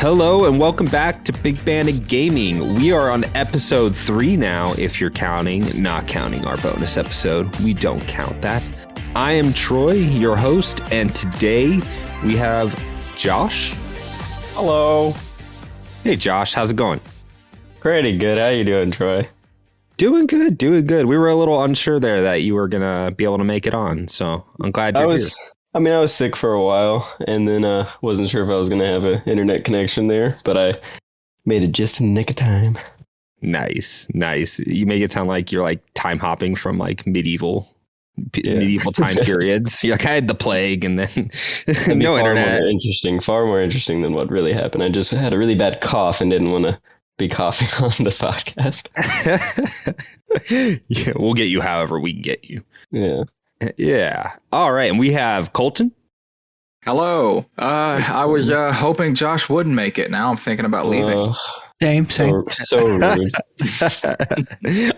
Hello and welcome back to Big Bandit Gaming. We are on episode 3 now, if you're counting, not counting our bonus episode. We don't count that. I am Troy, your host, and today we have Josh. Hello. Hey Josh, how's it going? Pretty good. How you doing, Troy? Doing good. We were a little unsure there that you were going to be able to make it on, so I'm glad you're here. I was sick for a while, and then wasn't sure if I was going to have an internet connection there, but I made it just in the nick of time. Nice. You make it sound like you're like time hopping from like medieval time periods. You're like, I had the plague, and then no internet. Far more interesting than what really happened. I just had a really bad cough and didn't want to be coughing on the podcast. Yeah, we'll get you however we can get you. Yeah. All right. And we have Colton. Hello. I was hoping Josh wouldn't make it. Now I'm thinking about leaving. Same. So rude.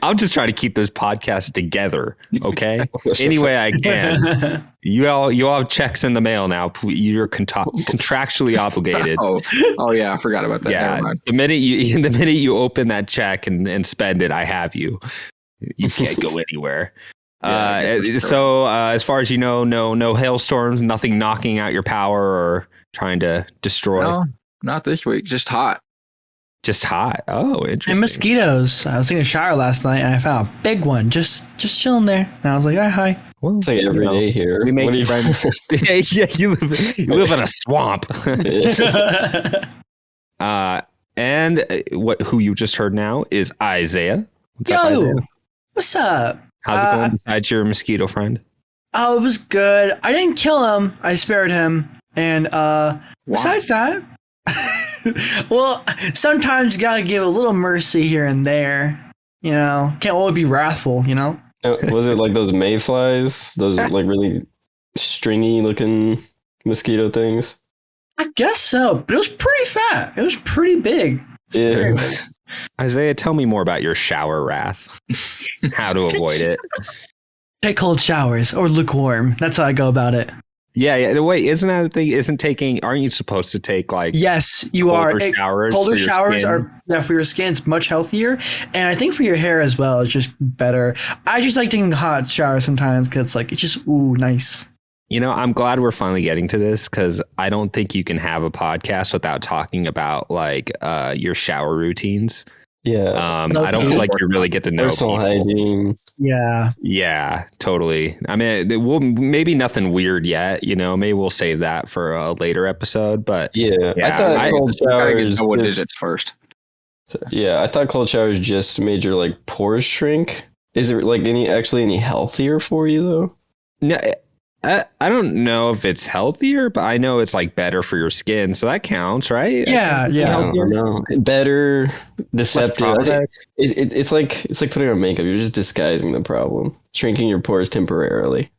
I'm just trying to keep this podcast together. Okay. Any way I can. You all have checks in the mail now. You're contractually obligated. Oh yeah. I forgot about that. Yeah. Never mind. The minute you open that check and spend it, I have you. You can't go anywhere. So as far as you know, no hailstorms, nothing knocking out your power or trying to destroy. No, not this week. Just hot. Oh, interesting. And mosquitoes. I was taking a shower last night and I found a big one just chilling there. And I was like, hi. Well, it's like every day here. We make friends. Yeah, you live in a swamp. And who you just heard now is Izayah. What's up, Izayah? What's up? How's it going besides your mosquito friend? Oh, it was good. I didn't kill him. I spared him. And besides that, well, sometimes you gotta give a little mercy here and there. You know, can't always be wrathful, you know? Was it like those mayflies? Those like really stringy looking mosquito things? I guess so, but it was pretty fat. It was pretty big. Yeah. Izayah, tell me more about your shower wrath. How to avoid it. Take cold showers or lukewarm. That's how I go about it. Yeah. Wait, isn't that the thing? Aren't you supposed to take like? Yes, you are. Colder showers skin? are for your skin. It's much healthier, and I think for your hair as well. It's just better. I just like taking hot showers sometimes because it's just nice. You know, I'm glad we're finally getting to this because I don't think you can have a podcast without talking about like your shower routines. Yeah. I don't feel like you really get to know personal hygiene. Yeah, totally. I mean, maybe nothing weird yet. You know, maybe we'll save that for a later episode. But yeah. I thought cold showers. What is it first? Yeah, I thought cold showers just made your like pores shrink. Is it like any healthier for you though? No. I don't know if it's healthier, but I know it's like better for your skin, so that counts, right? Yeah. No. Better, deceptive. It's like putting on makeup. You're just disguising the problem, shrinking your pores temporarily.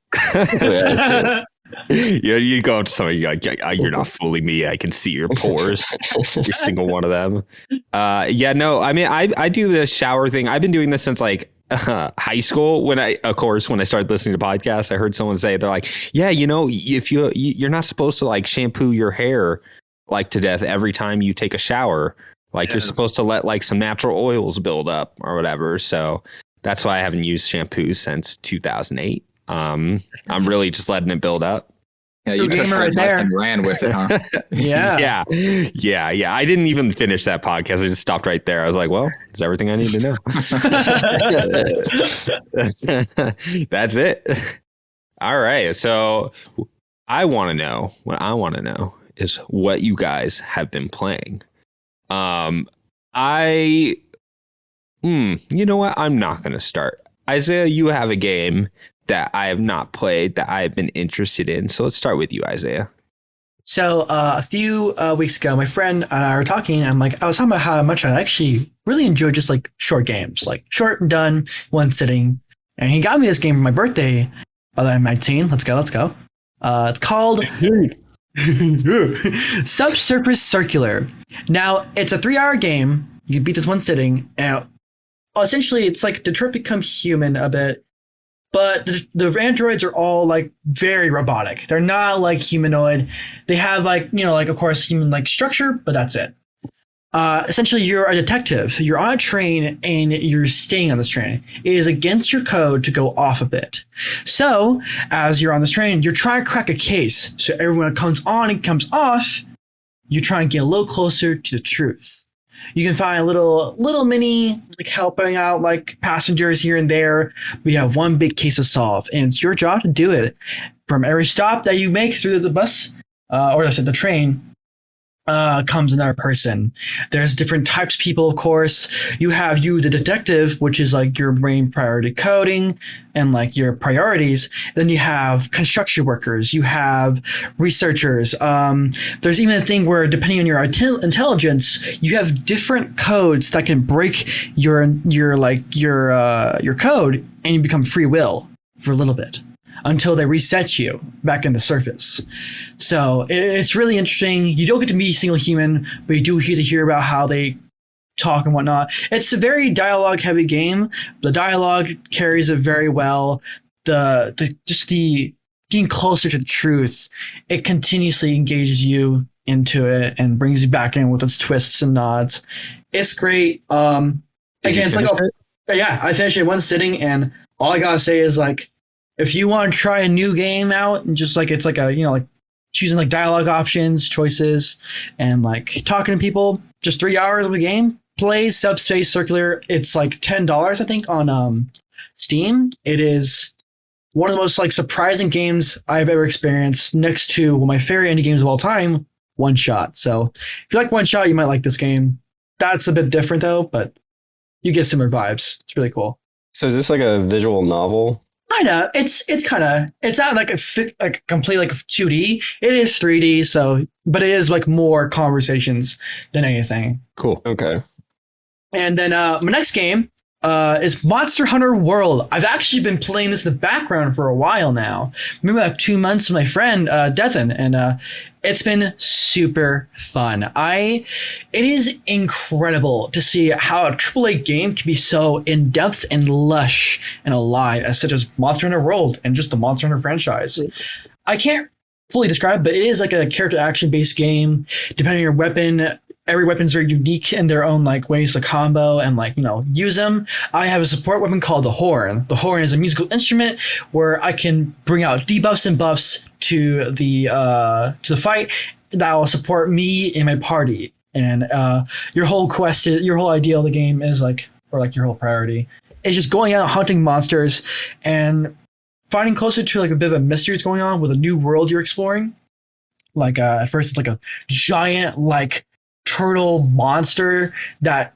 You go up to somebody, you're like, you're not fooling me. I can see your pores, every single one of them. I mean, I do the shower thing. I've been doing this since like high school. When I started listening to podcasts, I heard someone say, they're like, yeah, you know, if you're not supposed to like shampoo your hair like to death every time you take a shower. Like you're supposed to let like some natural oils build up or whatever. So that's why I haven't used shampoo since 2008. I'm really just letting it build up. Yeah, you took right there and ran with it, huh? Yeah. I didn't even finish that podcast. I just stopped right there. I was like, well, that's everything I need to know. That's it. All right. So what I want to know is what you guys have been playing. You know what? I'm not going to start. Izayah, you have a game that I have not played that I've been interested in. So let's start with you, Izayah. So a few weeks ago, my friend and I were talking. And I was talking about how much I actually really enjoy just like short games, like short and done, one sitting. And he got me this game for my birthday. By the way, I'm 19. Let's go. It's called Subsurface Circular. Now, it's a 3-hour game. You beat this one sitting. And essentially, it's like Detroit Become Human a bit. but the androids are all like very robotic. They're not like humanoid. They have like, like of course human like structure, but that's it. Essentially, you're a detective. You're on a train and you're staying on this train. It is against your code to go off of it. So, as you're on this train, you're trying to crack a case. So everyone comes on and comes off. You try and get a little closer to the truth. You can find a little mini like helping out like passengers here and there. We have one big case to solve, and it's your job to do it. From every stop that you make through the bus, or I said the train. Comes another person. There's different types of people, of course. You have the detective, which is like your main priority coding and like your priorities. Then you have construction workers. You have researchers. There's even a thing where depending on your intelligence, you have different codes that can break your code, and you become free will for a little bit, until they reset you back in the surface. So it's really interesting. You don't get to meet a single human, but you do get to hear about how they talk and whatnot. It's a very dialogue heavy game. The dialogue carries it very well. The getting closer to the truth, it continuously engages you into it and brings you back in with its twists and nods. It's great. Again, it's like I finished it in one sitting, and all I gotta say is like, if you want to try a new game out and just like, it's like a, like choosing like dialogue options, choices, and like talking to people, just 3 hours of a game, play Subspace Circular. It's like $10, I think, on Steam. It is one of the most like surprising games I've ever experienced, next to one of my favorite indie games of all time, One Shot. So if you like One Shot, you might like this game. That's a bit different though, but you get similar vibes. It's really cool. So is this like a visual novel? Kinda. It's not like a complete like 2D. It is 3D. So, but it is like more conversations than anything. Cool. Okay. And then my next game is Monster Hunter World. I've actually been playing this in the background for a while now. Maybe like 2 months with my friend Devin, and it's been super fun. It is incredible to see how a AAA game can be so in depth and lush and alive as such as Monster Hunter World and just the Monster Hunter franchise. I can't fully describe, but it is like a character action based game. Depending on your weapon, every weapon's very unique in their own like ways to combo and like, use them. I have a support weapon called the horn. The horn is a musical instrument where I can bring out debuffs and buffs to the fight that will support me and my party. And your whole idea of the game is like, or like your whole priority is just going out hunting monsters and finding closer to like a bit of a mystery that's going on with a new world you're exploring. Like at first it's like a giant like turtle monster that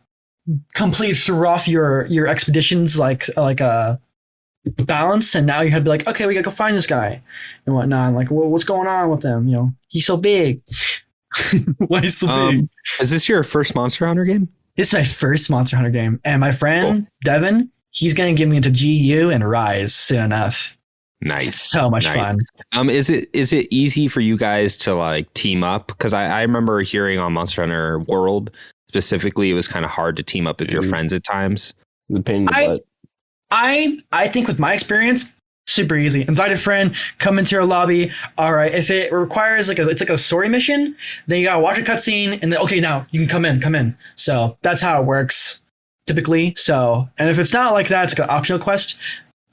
completely threw off your expeditions like a balance, and now you had to be like, okay, we gotta go find this guy and whatnot. And like, what's going on with him? He's so big. Why is so big? Is this your first Monster Hunter game? This is my first Monster Hunter game, and my friend Devin, he's gonna get me into GU and Rise soon enough. Nice. So much fun. Is it easy for you guys to like team up? Because I remember hearing on Monster Hunter World specifically, it was kind of hard to team up with your friends at times. The pain in the butt. I think with my experience, super easy. Invite a friend, come into your lobby. All right. If it requires it's like a story mission, then you gotta watch a cutscene and then, okay, now you can come in. So that's how it works typically. So, and if it's not like that, it's like an optional quest.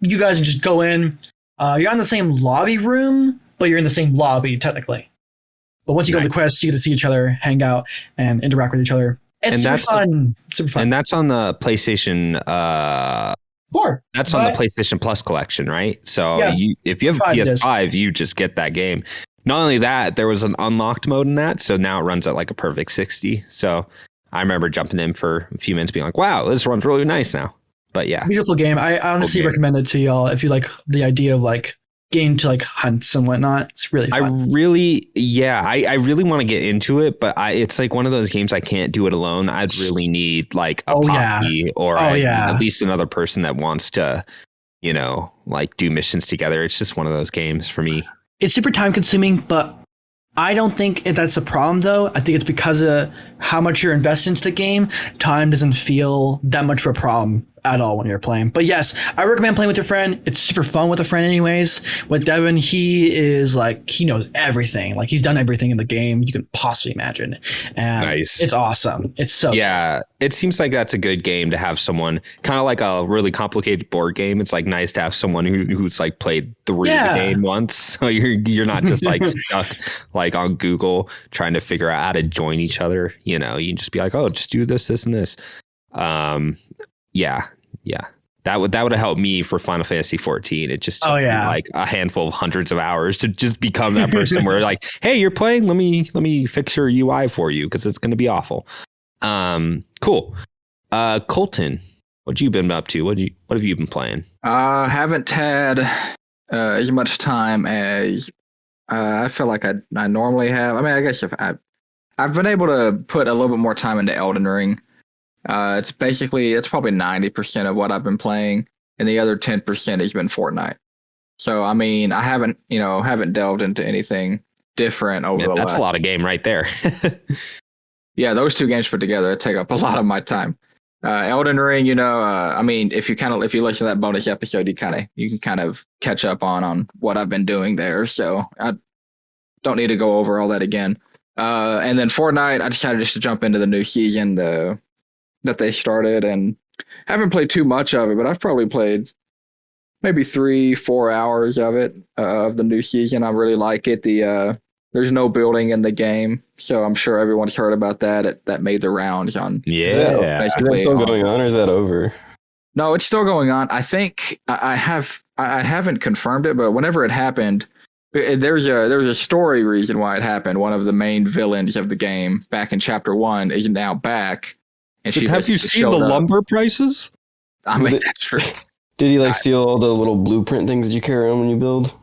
You guys can just go in. You're in the same lobby room, but you're in the same lobby technically. But once you go to the quest, you get to see each other, hang out, and interact with each other. It's super fun. Super fun. And that's on the PlayStation 4. That's on the PlayStation Plus collection, right? So if you have a PS5, you just get that game. Not only that, there was an unlocked mode in that, so now it runs at like a perfect 60. So I remember jumping in for a few minutes, being like, "Wow, this runs really nice now." But yeah, beautiful game. I honestly recommend it to y'all if you like the idea of like getting to like hunts and whatnot. It's really fun. I really want to get into it, but it's like one of those games I can't do it alone. I'd really need like a posse or at least another person that wants to, like do missions together. It's just one of those games for me. It's super time consuming, but I don't think that's a problem though. I think it's because of how much you're invested into the game, time doesn't feel that much of a problem at all when you're playing. But yes, I recommend playing with your friend. It's super fun with a friend anyways. With Devin, he is like, he knows everything. Like he's done everything in the game you can possibly imagine. And Nice. It's awesome. It's so yeah, it seems like that's a good game to have someone, kind of like a really complicated board game. It's like nice to have someone who's like played through the game once. So you're not just like stuck like on Google trying to figure out how to join each other. You know, you can just be like, oh, just do this and this. Yeah. That would have helped me for Final Fantasy 14. It just took me like a handful of hundreds of hours to just become that person where like, hey, you're playing. Let me fix your UI for you because it's going to be awful. Cool. Colton, what you been up to? What have you been playing? Haven't had as much time as I feel like I normally have. I mean, I guess if I've been able to put a little bit more time into Elden Ring. It's probably 90% of what I've been playing, and the other 10% has been Fortnite. So I mean, I haven't delved into anything different over the last. That's a lot of game right there. Yeah, those two games put together take up a lot of my time. Elden Ring, I mean, if you listen to that bonus episode, you can kind of catch up on what I've been doing there. So I don't need to go over all that again. And then Fortnite, I decided just to jump into the new season, that they started, and haven't played too much of it, but I've probably played maybe 3-4 hours of it, of the new season. I really like it. There's no building in the game, so I'm sure everyone's heard about that. That made the rounds on. Yeah. Is that still going on, or is that over? No, it's still going on. I think I haven't confirmed it, but whenever it happened, there's a story reason why it happened. One of the main villains of the game back in Chapter 1 is now back. And have you seen the lumber prices? I mean, that's true. Did he steal all the little blueprint things that you carry on when you build?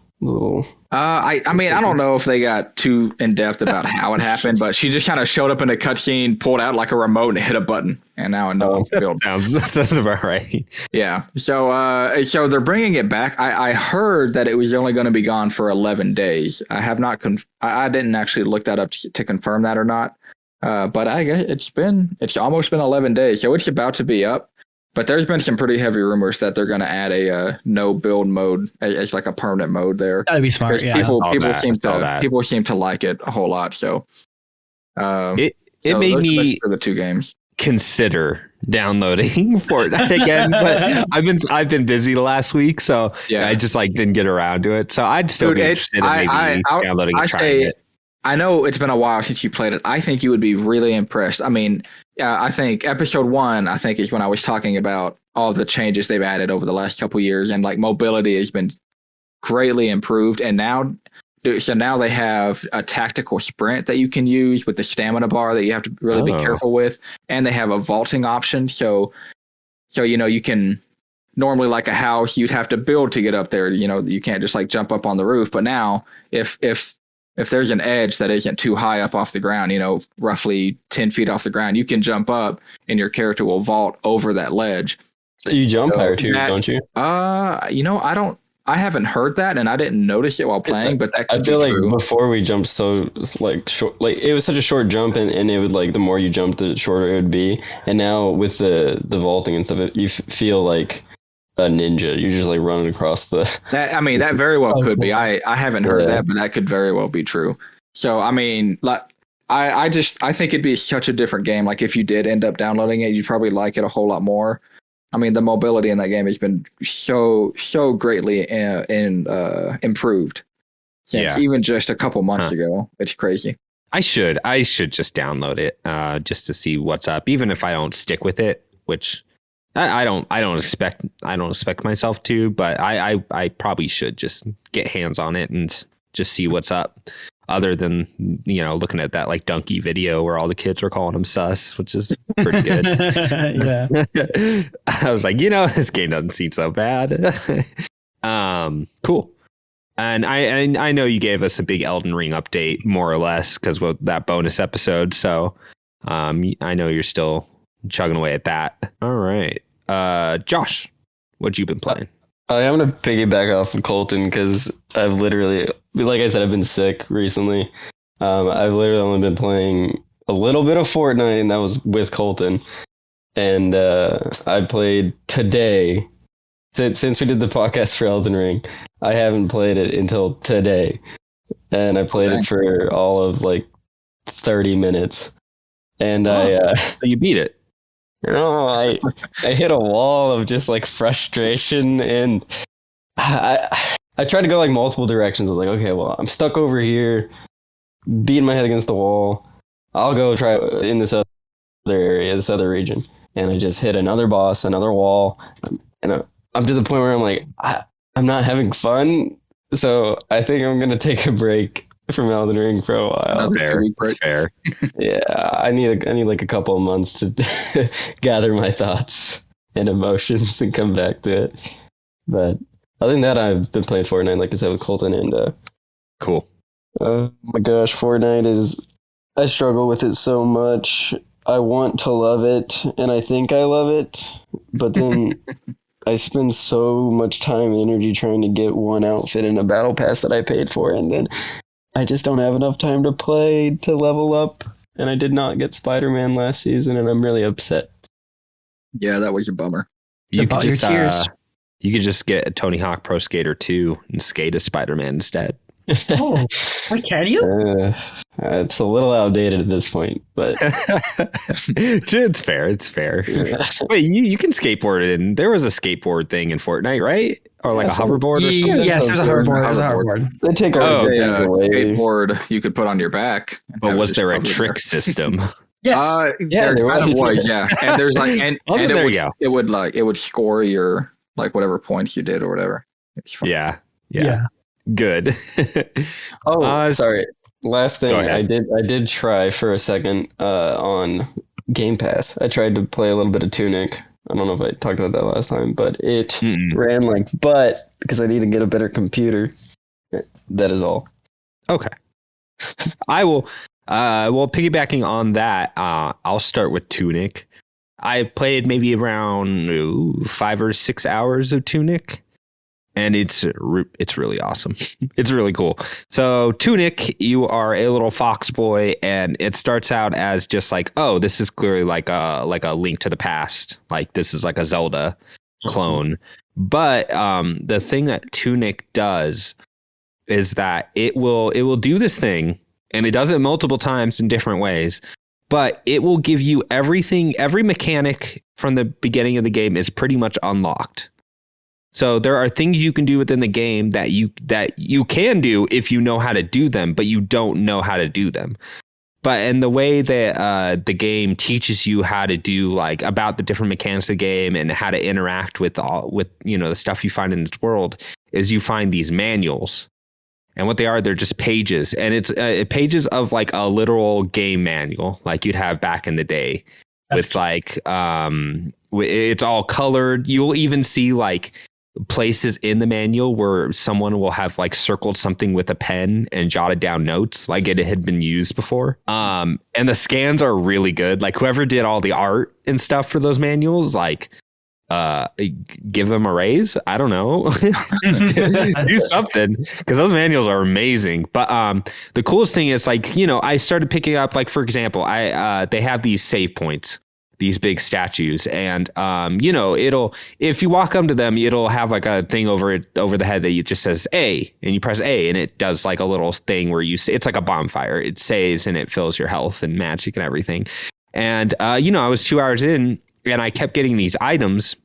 I mean, I don't know if they got too in depth about how it happened, but she just kind of showed up in a cutscene, pulled out like a remote, and hit a button, and now I know it's built. Sounds about right. Yeah. So they're bringing it back. I heard that it was only going to be gone for 11 days. I have not. I didn't actually look that up to confirm that or not. But I guess it's almost been 11 days, so it's about to be up. But there's been some pretty heavy rumors that they're going to add a no build mode as like a permanent mode there. That'd be smart. Yeah, people seem to like it a whole lot. So it made me for the two games consider downloading Fortnite again, but I've been busy the last week, so I just didn't get around to it. So I'd still be interested in maybe downloading and trying it. I know it's been a while since you played it. I think you would be really impressed. I mean, I think episode 1, is when I was talking about all the changes they've added over the last couple of years, and mobility has been greatly improved. And now they have a tactical sprint that you can use with the stamina bar that you have to really be careful with, and they have a vaulting option. So you can normally, like a house, you'd have to build to get up there. You can't just jump up on the roof. But now, if there's an edge that isn't too high up off the ground, roughly 10 feet off the ground, you can jump up and your character will vault over that ledge. You jump higher too, don't you? I haven't heard that, and I didn't notice it while playing, but that could I feel be like true. Before we jumped so short, it was such a short jump, and it would the more you jumped, the shorter it would be. And now with the vaulting and stuff, you feel like a ninja. You're just running across the. That very well could be. I haven't heard that, but that could very well be true. So I mean, I think it'd be such a different game. If you did end up downloading it, you'd probably like it a whole lot more. I mean, the mobility in that game has been so greatly improved since even just a couple months ago. It's crazy. I should just download it just to see what's up, even if I don't stick with it, which. I don't expect myself to, but I probably should just get hands on it and just see what's up. Other than looking at that donkey video where all the kids were calling him sus, which is pretty good. Yeah. I was like, this game doesn't seem so bad. Cool. And I know you gave us a big Elden Ring update, more or less, because of that bonus episode. So I know you're still chugging away at that. All right. Josh, what you been playing? I'm going to piggyback off of Colton because I've literally, like I said, I've been sick recently. I've literally only been playing a little bit of Fortnite, and that was with Colton. And I played today. Since we did the podcast for Elden Ring, I haven't played it until today. And I played it for all of like 30 minutes. And So you beat it. I hit a wall of just like frustration, and I tried to go like multiple directions. I was like, okay, well, I'm stuck over here, beating my head against the wall. I'll go try in this other area, this other region. And I just hit another boss, another wall, and I'm to the point where I'm like, I'm not having fun. So I think I'm gonna take a break from Elden Ring for a while. That's fair. Yeah, I need like a couple of months to gather my thoughts and emotions and come back to it. But other than that, I've been playing Fortnite, like I said, with Colton, and Cool. oh my gosh, Fortnite I struggle with it so much. I want to love it, and I think I love it, but then I spend so much time and energy trying to get one outfit in a battle pass that I paid for, and then I just don't have enough time to play to level up, and I did not get Spider-Man last season, and I'm really upset. Yeah, that was a bummer. You could just get a Tony Hawk Pro Skater 2 and skate as Spider-Man instead. Oh, wait, can you? It's a little outdated at this point, but It's fair. It's fair. yeah. Wait, you can skateboard in. There was a skateboard thing in Fortnite, right? Or like a hoverboard or something? Yes, there's a hoverboard. They take our Oh, things away. skateboard you could put on your back. But was there a trick system? Yes. Yeah, there kind of was. was. Yeah, and there's like, and There you go. it would score your like whatever points you did or whatever. It's fun. Yeah. Yeah. Good. Oh, sorry. Last thing, Go ahead. I did try for a second on Game Pass. I tried to play a little bit of Tunic. I don't know if I talked about that last time, but it ran like butt because I need to get a better computer. That is all. Okay. I will. Well, piggybacking on that, I'll start with Tunic. I played maybe around 5 or 6 hours of Tunic, and it's really awesome. It's really cool. So Tunic, you are a little fox boy, and it starts out as just like, oh, this is clearly like a Link to the Past. Like this is like a Zelda clone. But the thing that Tunic does is that it will do this thing, and it does it multiple times in different ways. But it will give you everything. Every mechanic from the beginning of the game is pretty much unlocked. So there are things you can do within the game that you can do if you know how to do them, but you don't know how to do them. But in the way that the game teaches you how to do like about the different mechanics of the game and how to interact with the stuff you find in this world is you find these manuals. And what they are, they're just pages, and it's pages of like a literal game manual, like you'd have back in the day. That's with like it's all colored. You'll even see like places in the manual where someone will have like circled something with a pen and jotted down notes like it had been used before. And the scans are really good. Like whoever did all the art and stuff for those manuals, like give them a raise. I don't know. Do something, because those manuals are amazing. But the coolest thing is like, I started picking up, like, for example, they have these save points, these big statues, and it'll, if you walk up to them, it'll have like a thing over the head that you just says A, and you press A, and it does like a little thing where it's like a bonfire. It saves and it fills your health and magic and everything. And I was 2 hours in, and I kept getting these items,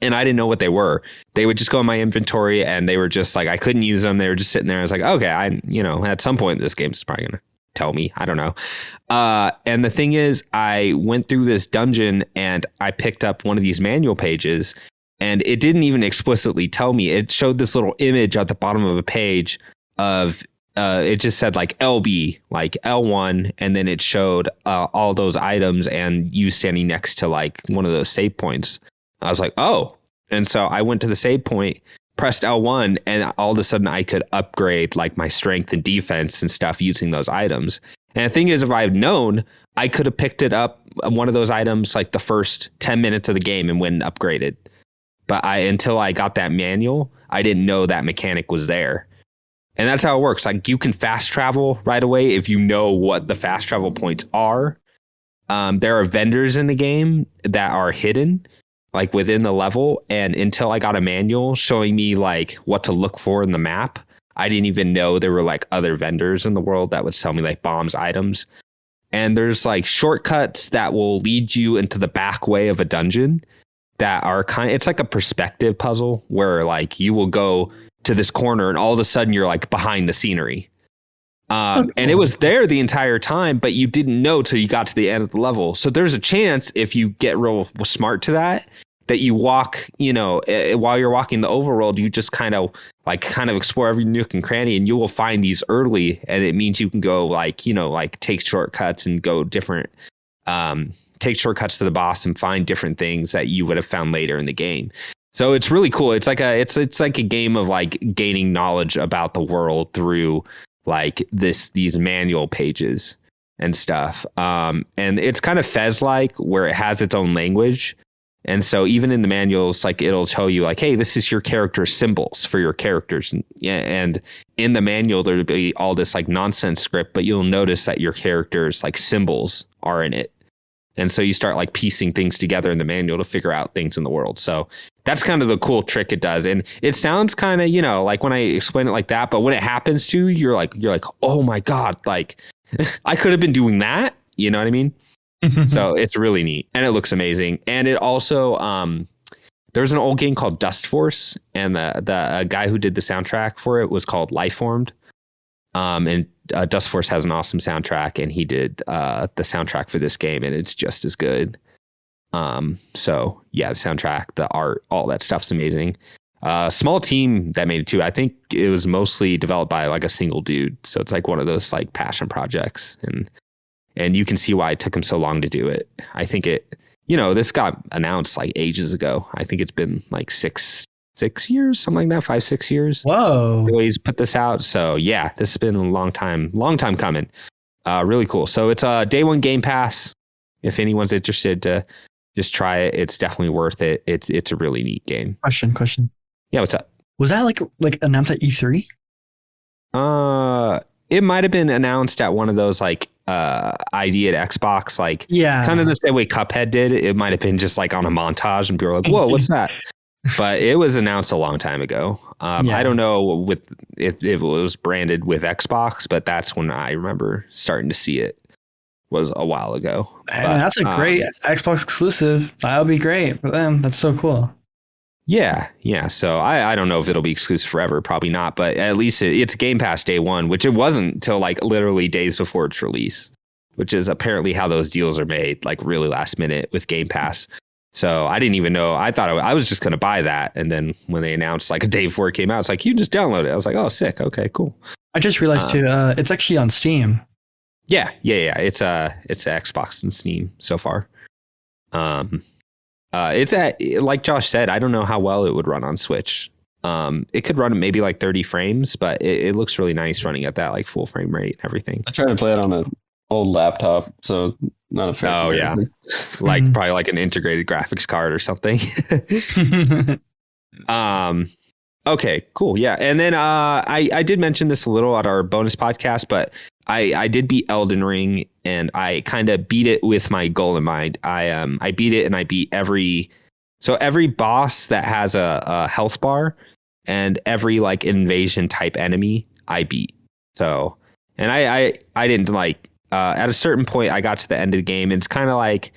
and I didn't know what they were. They would just go in my inventory, and they were just like, I couldn't use them. They were just sitting there. I was like, okay, at some point this game's probably going to tell me. I don't know. And the thing is, I went through this dungeon, and I picked up one of these manual pages, and it didn't even explicitly tell me. It showed this little image at the bottom of a page of it just said like LB, like L1, and then it showed all those items and you standing next to like one of those save points. I was like, oh. And so I went to the save point, pressed L1, and all of a sudden I could upgrade like my strength and defense and stuff using those items. And the thing is, if I had known, I could have picked it up, one of those items, like the first 10 minutes of the game and went and upgraded. But until I got that manual, I didn't know that mechanic was there. And that's how it works. Like you can fast travel right away if you know what the fast travel points are. There are vendors in the game that are hidden like within the level. And until I got a manual showing me like what to look for in the map, I didn't even know there were like other vendors in the world that would sell me like bombs, items. And there's like shortcuts that will lead you into the back way of a dungeon that are it's like a perspective puzzle where like you will go to this corner and all of a sudden you're like behind the scenery. And it was there the entire time, but you didn't know till you got to the end of the level. So there's a chance if you get real smart to that you walk, while you're walking the overworld, you just kind of explore every nook and cranny, and you will find these early, and it means you can go take shortcuts and go different, take shortcuts to the boss and find different things that you would have found later in the game. So it's really cool. It's like a game of like gaining knowledge about the world through like these manual pages and stuff. And it's kind of Fez-like where it has its own language. And so even in the manuals, like it'll tell you like, hey, this is your character symbols for your characters. And in the manual, there'll be all this like nonsense script, but you'll notice that your character's like symbols are in it. And so you start like piecing things together in the manual to figure out things in the world. So that's kind of the cool trick it does. And it sounds kind of, like when I explain it like that, but when it happens to you, you're like, oh my God, like I could have been doing that. You know what I mean? So it's really neat and it looks amazing. And it also, there's an old game called Dust Force, and the guy who did the soundtrack for it was called Lifeformed. And Dust Force has an awesome soundtrack, and he did the soundtrack for this game, and it's just as good. So yeah, the soundtrack, the art, all that stuff's amazing. Small team that made it too. I think it was mostly developed by like a single dude. So it's like one of those like passion projects, and you can see why it took him so long to do it. I think this got announced like ages ago. I think it's been like six years, something like that, 5-6 years. Whoa. He's put this out. So yeah, this has been a long time coming. Really cool. So it's a day one Game Pass. If anyone's interested to just try it, it's definitely worth it. It's a really neat game. Question. Yeah, what's up? Was that like announced at E3? It might have been announced at one of those like ID at Xbox, like kind of the same way Cuphead did. It might have been just like on a montage and people were like, whoa, what's that? But it was announced a long time ago. I don't know if it was branded with Xbox, but that's when I remember starting to see it. Was a while ago. Man, that's a great Xbox exclusive. That would be great for them. That's so cool. Yeah. So I don't know if it'll be exclusive forever. Probably not. But at least it's Game Pass day one, which it wasn't until like literally days before its release, which is apparently how those deals are made, like really last minute with Game Pass. So I didn't even know. I thought I was just going to buy that. And then when they announced like a day before it came out, it's like, you just download it. I was like, oh, sick. Okay, cool. I just realized too, it's actually on Steam. Yeah. It's Xbox and Steam so far. It's like Josh said, I don't know how well it would run on Switch. It could run maybe like 30 frames, but it looks really nice running at that like full frame rate and everything. I tried to play it on an old laptop, so not a fan. Oh yeah, like probably like an integrated graphics card or something. Okay, cool. Yeah. And then I did mention this a little at our bonus podcast, but I did beat Elden Ring, and I kind of beat it with my goal in mind. I beat it, and I beat every boss that has a health bar and every like invasion type enemy I beat. So, and I didn't like at a certain point I got to the end of the game, and it's kind of like,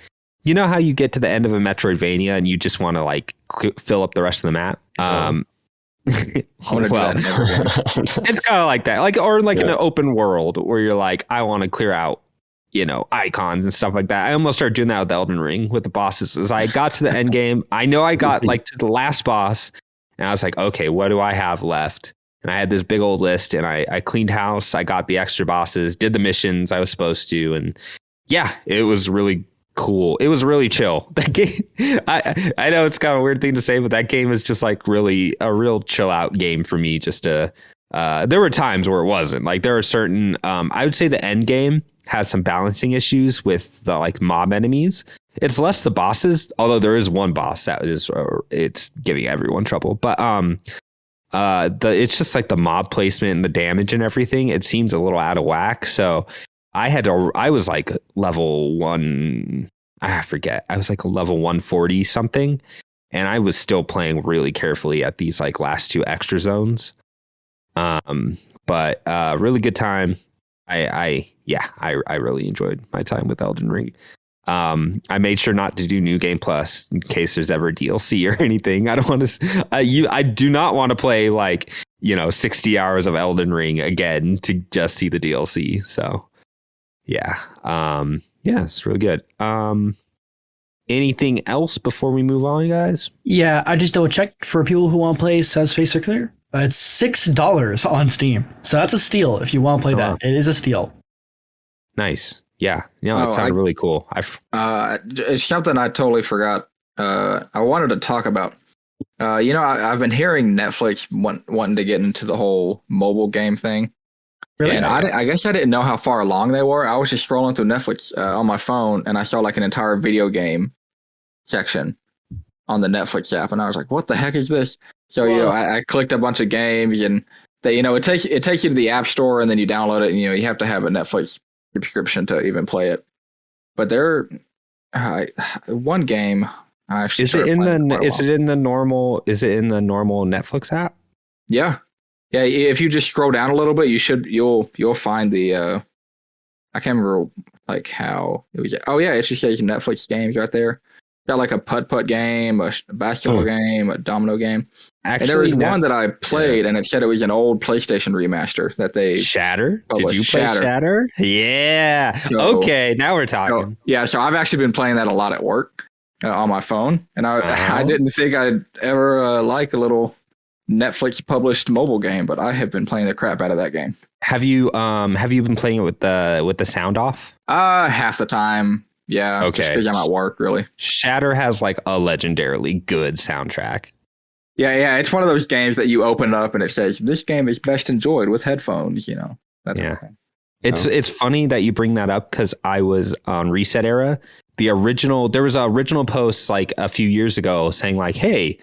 you know how you get to the end of a Metroidvania and you just want to like fill up the rest of the map. Well, it's kind of like that, like, or like in an open world where you're like, I want to clear out, icons and stuff like that. I almost started doing that with Elden Ring with the bosses. As I got to the end game, I know I got like to the last boss, and I was like, okay, what do I have left? And I had this big old list, and I cleaned house. I got the extra bosses, did the missions I was supposed to, and yeah, it was really cool. It was really chill. That game, I know it's kind of a weird thing to say, but that game is just like really a real chill out game for me. Just there were times where it wasn't. Like there are certain, I would say the end game has some balancing issues with the like mob enemies. It's less the bosses, although there is one boss that is it's giving everyone trouble. But it's just like the mob placement and the damage and everything. It seems a little out of whack. So I was like level 1. I forget. I was like level 140 something. And I was still playing really carefully at these like last 2 extra zones. But really good time. I really enjoyed my time with Elden Ring. I made sure not to do New Game Plus in case there's ever DLC or anything. I don't want to. I do not want to play like 60 hours of Elden Ring again to just see the DLC. So yeah, it's really good. Anything else before we move on, guys? Yeah, I just double checked for people who want to play Subspace Circular. It's $6 on Steam, so that's a steal if you want to play that. It is a steal. Nice. Yeah, it sounded really cool. It's something I totally forgot. I wanted to talk about. I've been hearing Netflix wanting to get into the whole mobile game thing. Really? And I guess I didn't know how far along they were. I was just scrolling through Netflix on my phone, and I saw like an entire video game section on the Netflix app, and I was like, "What the heck is this?" So I clicked a bunch of games, and they it takes you to the App Store, and then you download it, and you have to have a Netflix subscription to even play it. But one game I actually is it in the normal Netflix app? Yeah, if you just scroll down a little bit, you'll find the I can't remember like how it was. Oh yeah, it just says Netflix games right there. Got like a putt game, a basketball game, a domino game. Actually, and there was one that I played, and it said it was an old PlayStation remaster that they Shatter. Did you play Shatter? Yeah. So, okay, now we're talking. So I've actually been playing that a lot at work on my phone, and I didn't think I'd ever like a little Netflix published mobile game, but I have been playing the crap out of that game. Have you been playing it with the sound off? Half the time. Yeah, okay. Just because I'm at work, really. Shatter has like a legendarily good soundtrack. Yeah, it's one of those games that you open up and it says this game is best enjoyed with headphones. That yeah. It's funny that you bring that up because I was on Reset Era. There was an original post like a few years ago saying like, hey,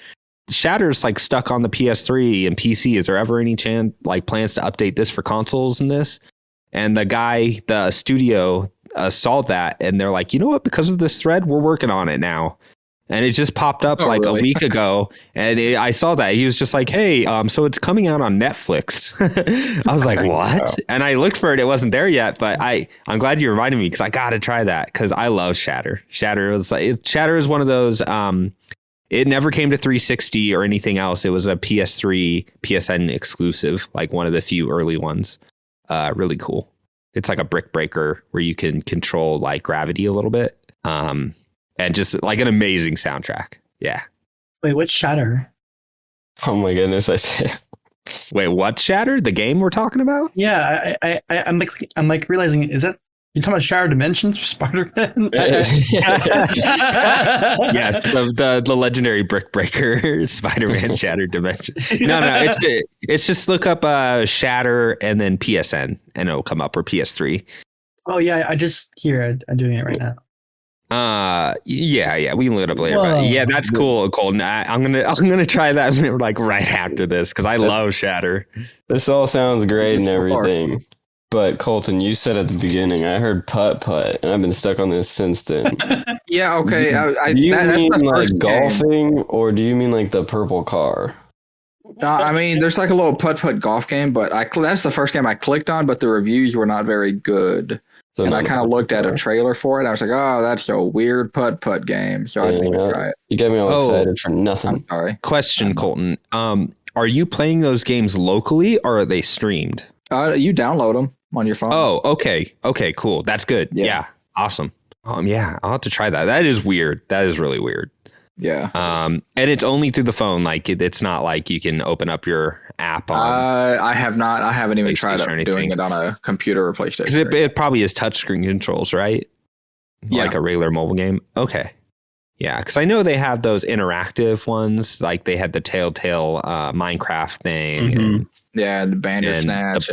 Shatter's like stuck on the PS3 and PC. Is there ever any chance like plans to update this for consoles and this? And the studio saw that and they're like, you know what? Because of this thread, we're working on it now. And it just popped up really? A week ago. And I saw that. He was just like, hey, so it's coming out on Netflix. I was like, what? Wow. And I looked for it. It wasn't there yet. But I'm glad you reminded me because I got to try that because I love Shatter. Shatter is one of those. It never came to 360 or anything else. It was a PS3, PSN exclusive, like one of the few early ones. Really cool. It's like a brick breaker where you can control like gravity a little bit. And just like an amazing soundtrack. Yeah. Wait, what's Shatter? Oh my goodness, I say. Wait, what Shatter? The game we're talking about? Yeah, I'm like realizing, is that you're talking about Shattered Dimensions for Spider-Man? Yes, the legendary brick breaker Spider-Man Shattered Dimensions. No, it's just look up Shatter and then PSN and it'll come up, or PS3. Oh yeah, I'm doing it right now. Yeah, we can look it up later. But yeah, that's cool, Colton. I'm gonna try that like right after this because I love Shatter. This all sounds great and everything, but Colton, you said at the beginning I heard putt, and I've been stuck on this since then. Yeah, okay. Do you mean like golfing, or do you mean like the purple car? I mean, there's like a little putt golf game, but that's the first game I clicked on, but the reviews were not very good. So and I kind of looked at a trailer for it. I was like, oh, that's a weird putt game. So I didn't even try it. You got me all excited for nothing. I'm sorry. Question, Colton. Are you playing those games locally or are they streamed? You download them on your phone. Oh, okay. Okay, cool. That's good. Yeah. Awesome. Yeah, I'll have to try that. That is weird. That is really weird. Yeah. And it's only through the phone. Like it's not like you can open up your app on. I have not. I haven't even tried doing it on a computer or PlayStation. Because it probably is touchscreen controls, right? Yeah. Like a regular mobile game. Okay. Yeah, because I know they have those interactive ones. Like they had the Telltale Minecraft thing. Mm-hmm. And, the Bandersnatch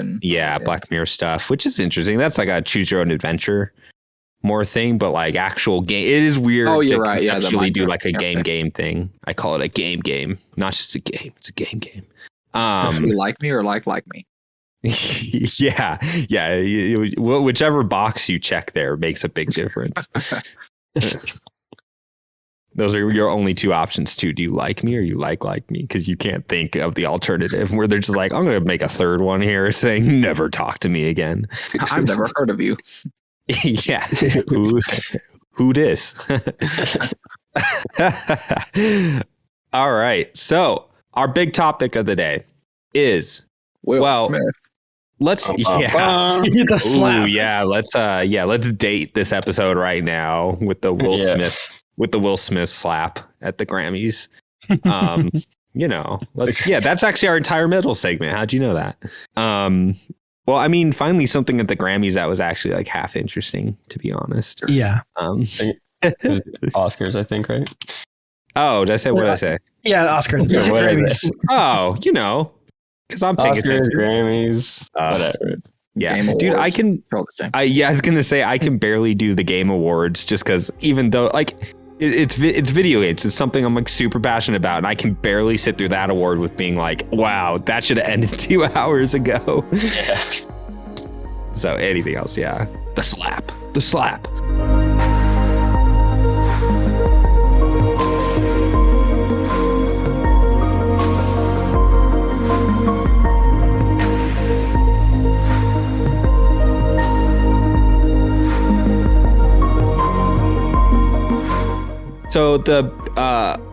Black Mirror stuff, which is interesting. That's like a choose your own adventure more thing, but like actual game. It is weird to conceptually do like a game thing. I call it a game, not just a game. It's a game. You like me or like me? Yeah. Whichever box you check there makes a big difference. Those are your only two options too. Do you like me or you like me? Because you can't think of the alternative where they're just like, I'm going to make a third one here saying never talk to me again. I've never heard of you. Yeah. Who dis? All right. So our big topic of the day is Will Smith. Let's The slap. Ooh, yeah, let's date this episode right now with the Will Smith slap at the Grammys. That's actually our entire middle segment. How'd you know that? Well, I mean, finally something at the Grammys that was actually like half interesting, to be honest. Yeah. It was Oscars, I think, right? Oh, did I say what did I say? Yeah, Oscars. Yeah, Grammys. Oh, because I'm paying Oscars, attention. Grammys, whatever. Yeah, Game dude, Awards. I was gonna say I can barely do the Game Awards just because even though like it's video games, it's something I'm like super passionate about, and I can barely sit through that award with being like, wow, that should have ended 2 hours ago. Yeah. So anything else, yeah, the slap. So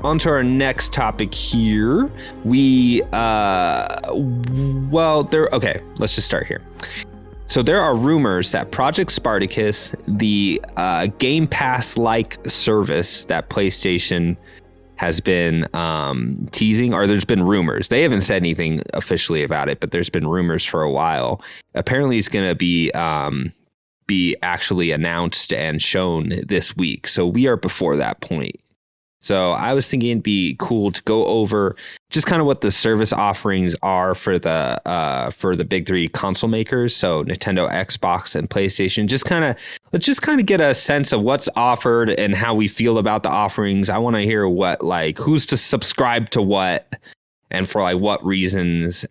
onto our next topic here. Let's just start here. So there are rumors that Project Spartacus, the Game Pass-like service that PlayStation has been teasing, or there's been rumors. They haven't said anything officially about it, but there's been rumors for a while. Apparently it's going to be actually announced and shown this week. So we are before that point. So I was thinking it'd be cool to go over just kind of what the service offerings are for the big three console makers. So Nintendo, Xbox, and PlayStation. Let's just kind of get a sense of what's offered and how we feel about the offerings. I want to hear who's to subscribe to what and for like what reasons.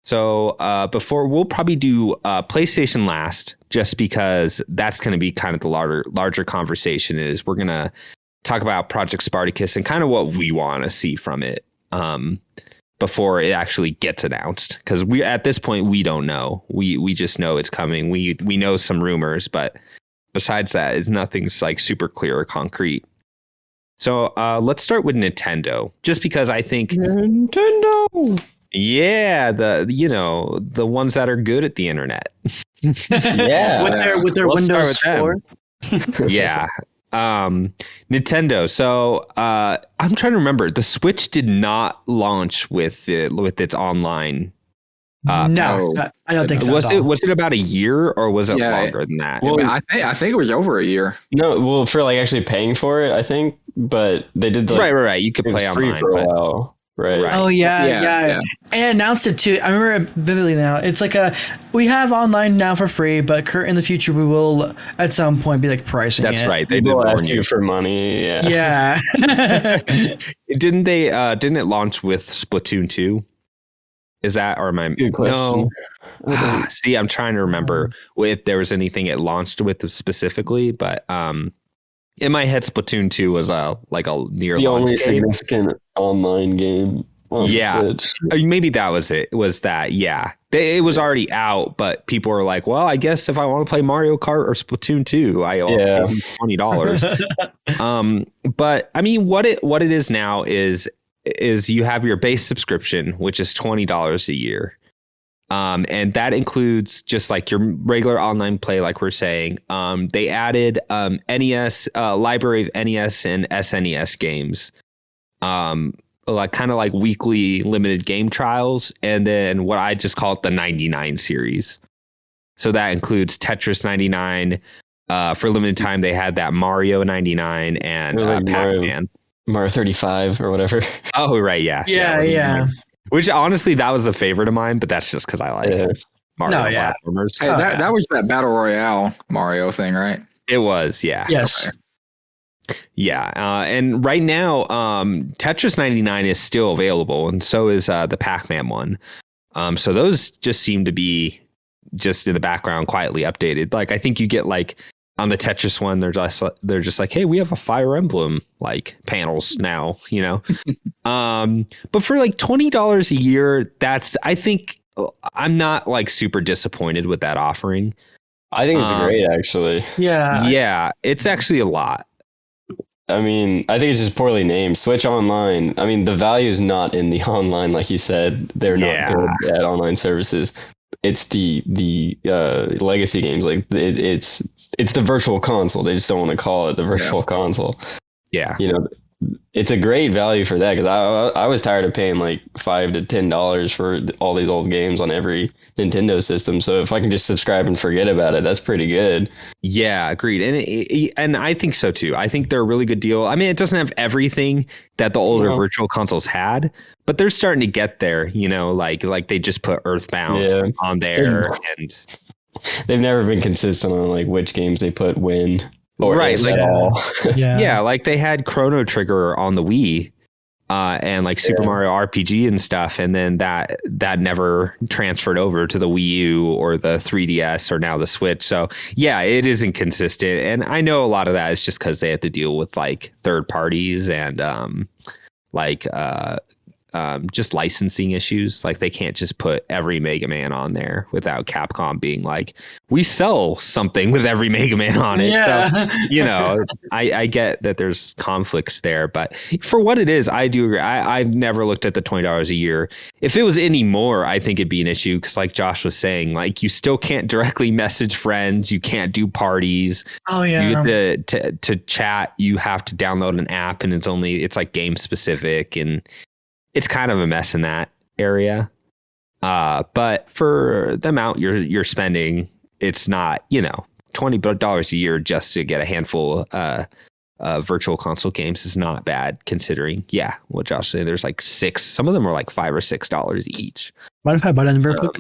So before we'll probably do PlayStation last, just because that's going to be kind of the larger conversation. Is we're going to talk about Project Spartacus and kind of what we want to see from it before it actually gets announced. Because we at this point we don't know. We just know it's coming. We know some rumors, but besides that, nothing's like super clear or concrete. So let's start with Nintendo, just because I think Nintendo. Yeah, the ones that are good at the internet. Yeah, with their Let's Windows start with 4. Yeah. Nintendo. So I'm trying to remember. The Switch did not launch with its online. No, I don't think so. Was it about a year or was it longer than that? Well, I think it was over a year. No, well, for like actually paying for it, I think, but they did right. You could play online for a while. Right. Oh yeah. And it announced it too. I remember it vividly now. It's like we have online now for free, but in the future we will at some point be like pricing That's it. right. They did ask warn you for money. Yeah. Didn't it launch with Splatoon 2? Is that, or am I? Good question. No. See, I'm trying to remember if there was anything it launched with specifically, but in my head, Splatoon 2 was like a near the launch only game. significant online game. Switch. Maybe that was it. Yeah. It was already out, but people were like, well, I guess if I want to play Mario Kart or Splatoon 2, I owe $20. But I mean, what it is now is you have your base subscription, which is $20 a year. And that includes just like your regular online play, like we're saying. They added NES, library of NES and SNES games. Like kind of like weekly limited game trials, and then what I just call it the 99 series. So that includes Tetris 99. For limited time, they had that Mario 99 and Pac-Man. Mario 35 or whatever. Oh, right. Yeah. Yeah. Which honestly, that was a favorite of mine, but that's just because I like Mario platformers. Hey, that was that Battle Royale Mario thing, right? It was, yeah. Yes. Okay. Yeah, and right now, Tetris 99 is still available, and so is the Pac-Man one. So those just seem to be just in the background, quietly updated. Like I think you get like on the Tetris one, they're just like, hey, we have a Fire Emblem like panels now, you know. But for like $20 a year, I think I'm not like super disappointed with that offering. I think it's great, actually. Yeah, it's actually a lot. I mean, I think it's just poorly named. Switch Online. I mean, the value is not in the online, like you said. They're not good at online services. It's the legacy games. Like it's the virtual console. They just don't want to call it the virtual console. Yeah, you know, it's a great value for that because I was tired of paying like $5 to $10 for all these old games on every Nintendo system. So if I can just subscribe and forget about it, that's pretty good. Yeah, agreed. And I think so too. I think they're a really good deal. I mean, it doesn't have everything that the older virtual consoles had, but they're starting to get there. You know, like they just put Earthbound on there, and they've never been consistent on like which games they put when. Right, like yeah, like they had Chrono Trigger on the Wii, and like Super Mario RPG and stuff, and then that never transferred over to the Wii U or the 3DS or now the Switch. So yeah, it isn't consistent, and I know a lot of that is just because they have to deal with like third parties and just licensing issues. Like they can't just put every Mega Man on there without Capcom being like, we sell something with every Mega Man on it. Yeah. So, you know, I get that there's conflicts there, but for what it is, I do agree. I've never looked at the $20 a year. If it was any more, I think it'd be an issue because like Josh was saying, like you still can't directly message friends. You can't do parties. Oh yeah. To chat, you have to download an app and it's like game specific, and it's kind of a mess in that area. But for the amount you're spending, it's not, you know, $20 a year just to get a handful of virtual console games is not bad considering, what Josh said, there's like 6, some of them are like $5 or $6 each. Mind if I butt in very quick?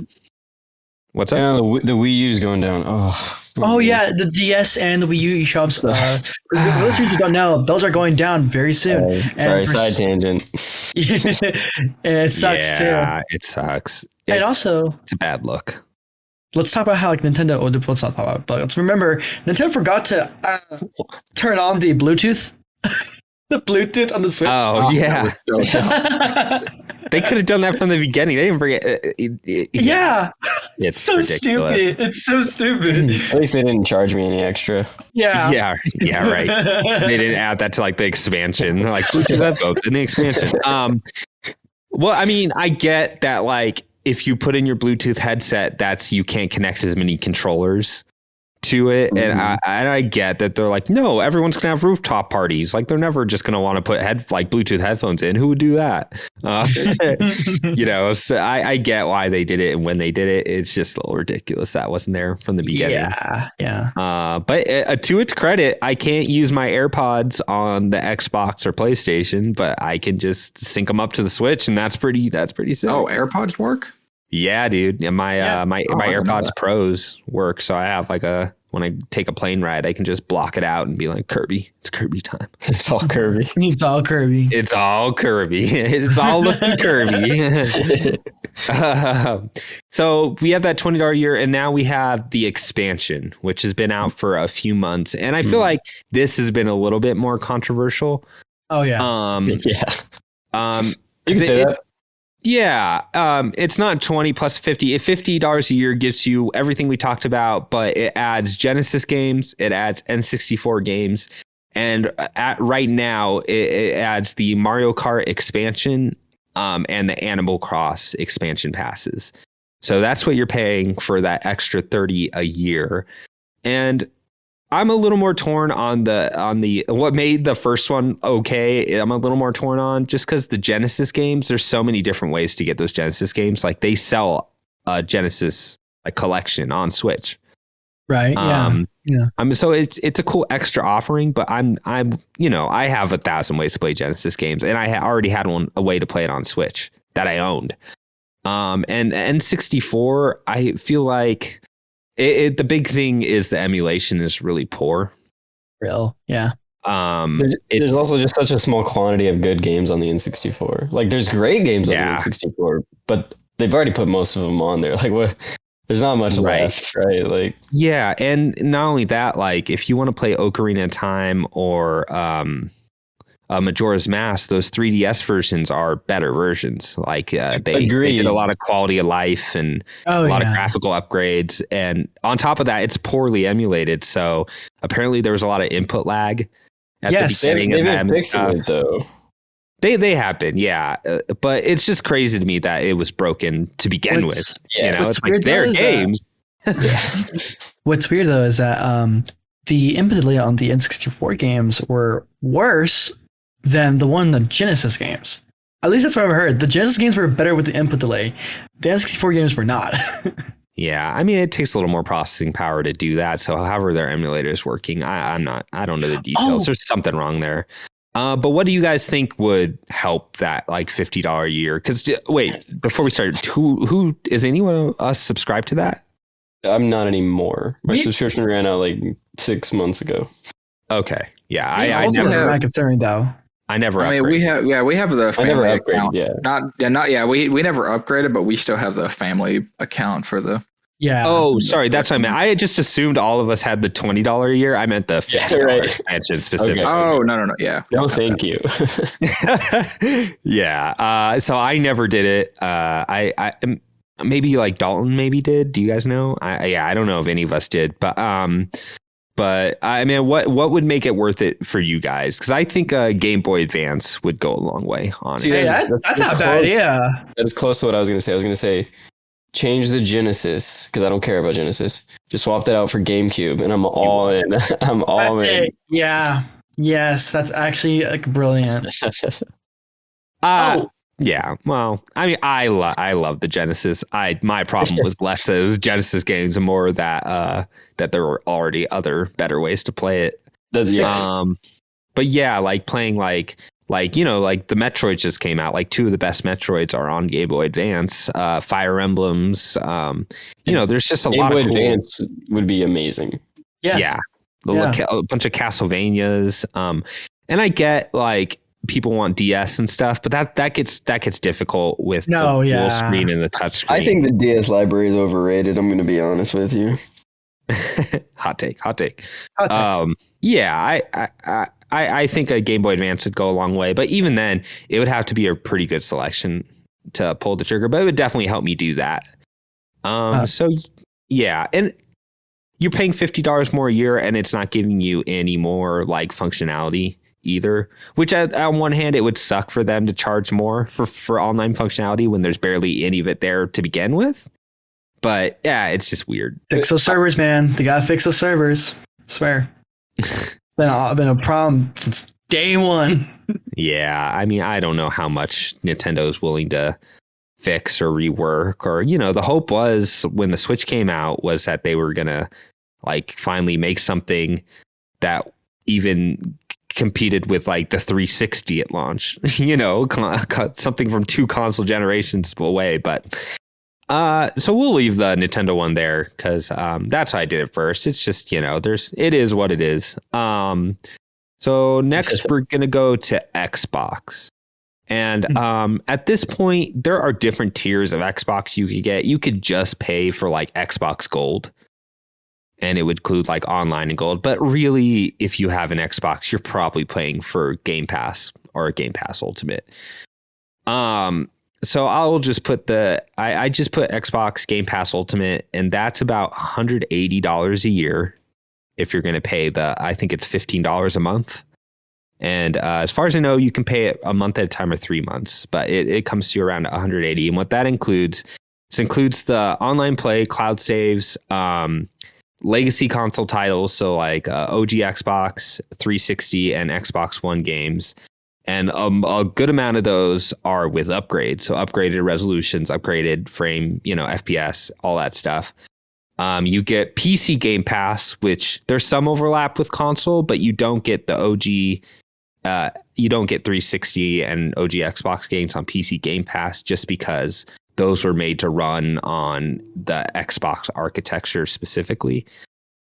What's up? Yeah, the Wii U's going down. Oh yeah, the DS and the Wii U eShops. For listeners who don't know, those are going down very soon. Sorry, side tangent. It sucks too. Yeah, it sucks. And also, it's a bad look. Let's talk about how like Nintendo. Let's not talk about it, but let's remember Nintendo forgot to turn on the Bluetooth. The Bluetooth on the Switch. Oh yeah. They could have done that from the beginning. They didn't forget. Yeah. It's so ridiculous. stupid. It's so stupid. At least they didn't charge me any extra. Yeah. Yeah, right. They didn't add that to like the expansion. They're like, Bluetooth headphones in the expansion. Well, I mean, I get that like if you put in your Bluetooth headset, you can't connect as many controllers to it, and I get that they're like, no, everyone's gonna have rooftop parties. Like they're never just gonna want to put Bluetooth headphones in. Who would do that? You know, so I get why they did it and when they did it. It's just a little ridiculous that wasn't there from the beginning. Yeah. But to its credit, I can't use my AirPods on the Xbox or PlayStation, but I can just sync them up to the Switch, and that's pretty sick. Oh, AirPods work? Yeah, dude. My AirPods Pros work, so I have like when I take a plane ride, I can just block it out and be like, Kirby, it's Kirby time. It's all Kirby. It's all Kirby. It's all Kirby. It's all looking Kirby. So we have that $20 a year, and now we have the expansion, which has been out for a few months, and I feel like this has been a little bit more controversial. Oh yeah. You can say that. Yeah, it's not 20 plus 50. $50 a year gives you everything we talked about, but it adds Genesis games, it adds N64 games, and right now it adds the Mario Kart expansion and the Animal Cross expansion passes. So that's what you're paying for that extra $30 a year. And I'm a little more torn on the what made the first one okay. I'm a little more torn on just because the Genesis games, there's so many different ways to get those Genesis games. Like they sell a Genesis collection on Switch. Right. Yeah. So it's a cool extra offering, but I'm I have 1,000 ways to play Genesis games, and I already had a way to play it on Switch that I owned. And N64, I feel like. The big thing is the emulation is really poor. Real, yeah. There's also just such a small quantity of good games on the N64. Like, there's great games on the N64, but they've already put most of them on there. Like, what? There's not much left, right? Like, yeah, and not only that, like, if you want to play Ocarina of Time or Majora's Mask, those 3DS versions are better versions. Like, they did a lot of quality of life and a lot of graphical upgrades, and on top of that, it's poorly emulated. So apparently, there was a lot of input lag at the beginning. They've been fixing it though. They have been, yeah, but it's just crazy to me that it was broken to begin with. You know, it's like their games. What's weird though is that the input delay on the N64 games were worse than the Genesis games. At least that's what I've heard. The Genesis games were better with the input delay. The N64 games were not. Yeah, I mean, it takes a little more processing power to do that. So however their emulator is working, I don't know the details. There's something wrong there. But what do you guys think would help that like $50 a year? Because wait, before we start, who is anyone of us subscribed to that? I'm not anymore. My subscription ran out like 6 months ago. Okay, yeah, I never. Not concerning though. I never. I mean, we have the family account. Yeah, we never upgraded, but we still have the family account for the. Yeah. Oh, sorry. That's what I meant. I had just assumed all of us had the $20 a year. I meant the $50 expansion specifically. Okay. Oh, no. Yeah. No, thank you. Yeah. So I never did it. I maybe like Dalton maybe did. Do you guys know? I don't know if any of us did, but I mean, what would make it worth it for you guys? Because I think a Game Boy Advance would go a long way. Honestly, that's not bad. Yeah. That's close to what I was going to say. I was going to say, change the Genesis, because I don't care about Genesis. Just swap that out for GameCube, and I'm all in. I'm all in. Yeah. Yes, that's actually like brilliant. Yeah. Well, I mean, I love the Genesis. My problem was less that it was Genesis games and more that there were already other better ways to play it. But yeah, like playing like you know, like the Metroid just came out. Like 2 of the best Metroids are on Game Boy Advance. Fire Emblems. You know, there's just a lot of Game Boy Advance would be amazing. Yes. Yeah. A bunch of Castlevanias. And I get like people want DS and stuff, but that gets difficult with the full screen and the touch screen. I think the DS library is overrated. I'm going to be honest with you. Hot take. Yeah, I think a Game Boy Advance would go a long way, but even then, it would have to be a pretty good selection to pull the trigger. But it would definitely help me do that. So yeah, and you're paying $50 more a year, and it's not giving you any more like functionality either. Which on one hand, it would suck for them to charge more for online functionality when there's barely any of it there to begin with. But yeah, it's just weird. Fix those servers, man. They gotta fix those servers. I swear. Been a problem since day one. Yeah, I mean, I don't know how much Nintendo's willing to fix or rework, or you know, the hope was when the Switch came out was that they were gonna like finally make something that even competed with like the 360 at launch. You know, something from 2 console generations away, but. So we'll leave the Nintendo one there because that's how I did it first. It's just, you know, it is what it is. So next we're going to go to Xbox. And at this point, there are different tiers of Xbox you could get. You could just pay for like Xbox Gold. And it would include like online and gold. But really, if you have an Xbox, you're probably paying for Game Pass or Game Pass Ultimate. So I'll just put I just put Xbox Game Pass Ultimate, and that's about $180 a year if you're going to pay I think it's $15 a month. And as far as I know, you can pay it a month at a time or 3 months, but it comes to around $180. And what that includes, the online play, cloud saves, legacy console titles, so like OG Xbox 360 and Xbox One games. And a good amount of those are with upgrades. So upgraded resolutions, upgraded frame, you know, FPS, all that stuff. You get PC Game Pass, which there's some overlap with console, but you don't get the OG. You don't get 360 and OG Xbox games on PC Game Pass just because those were made to run on the Xbox architecture specifically.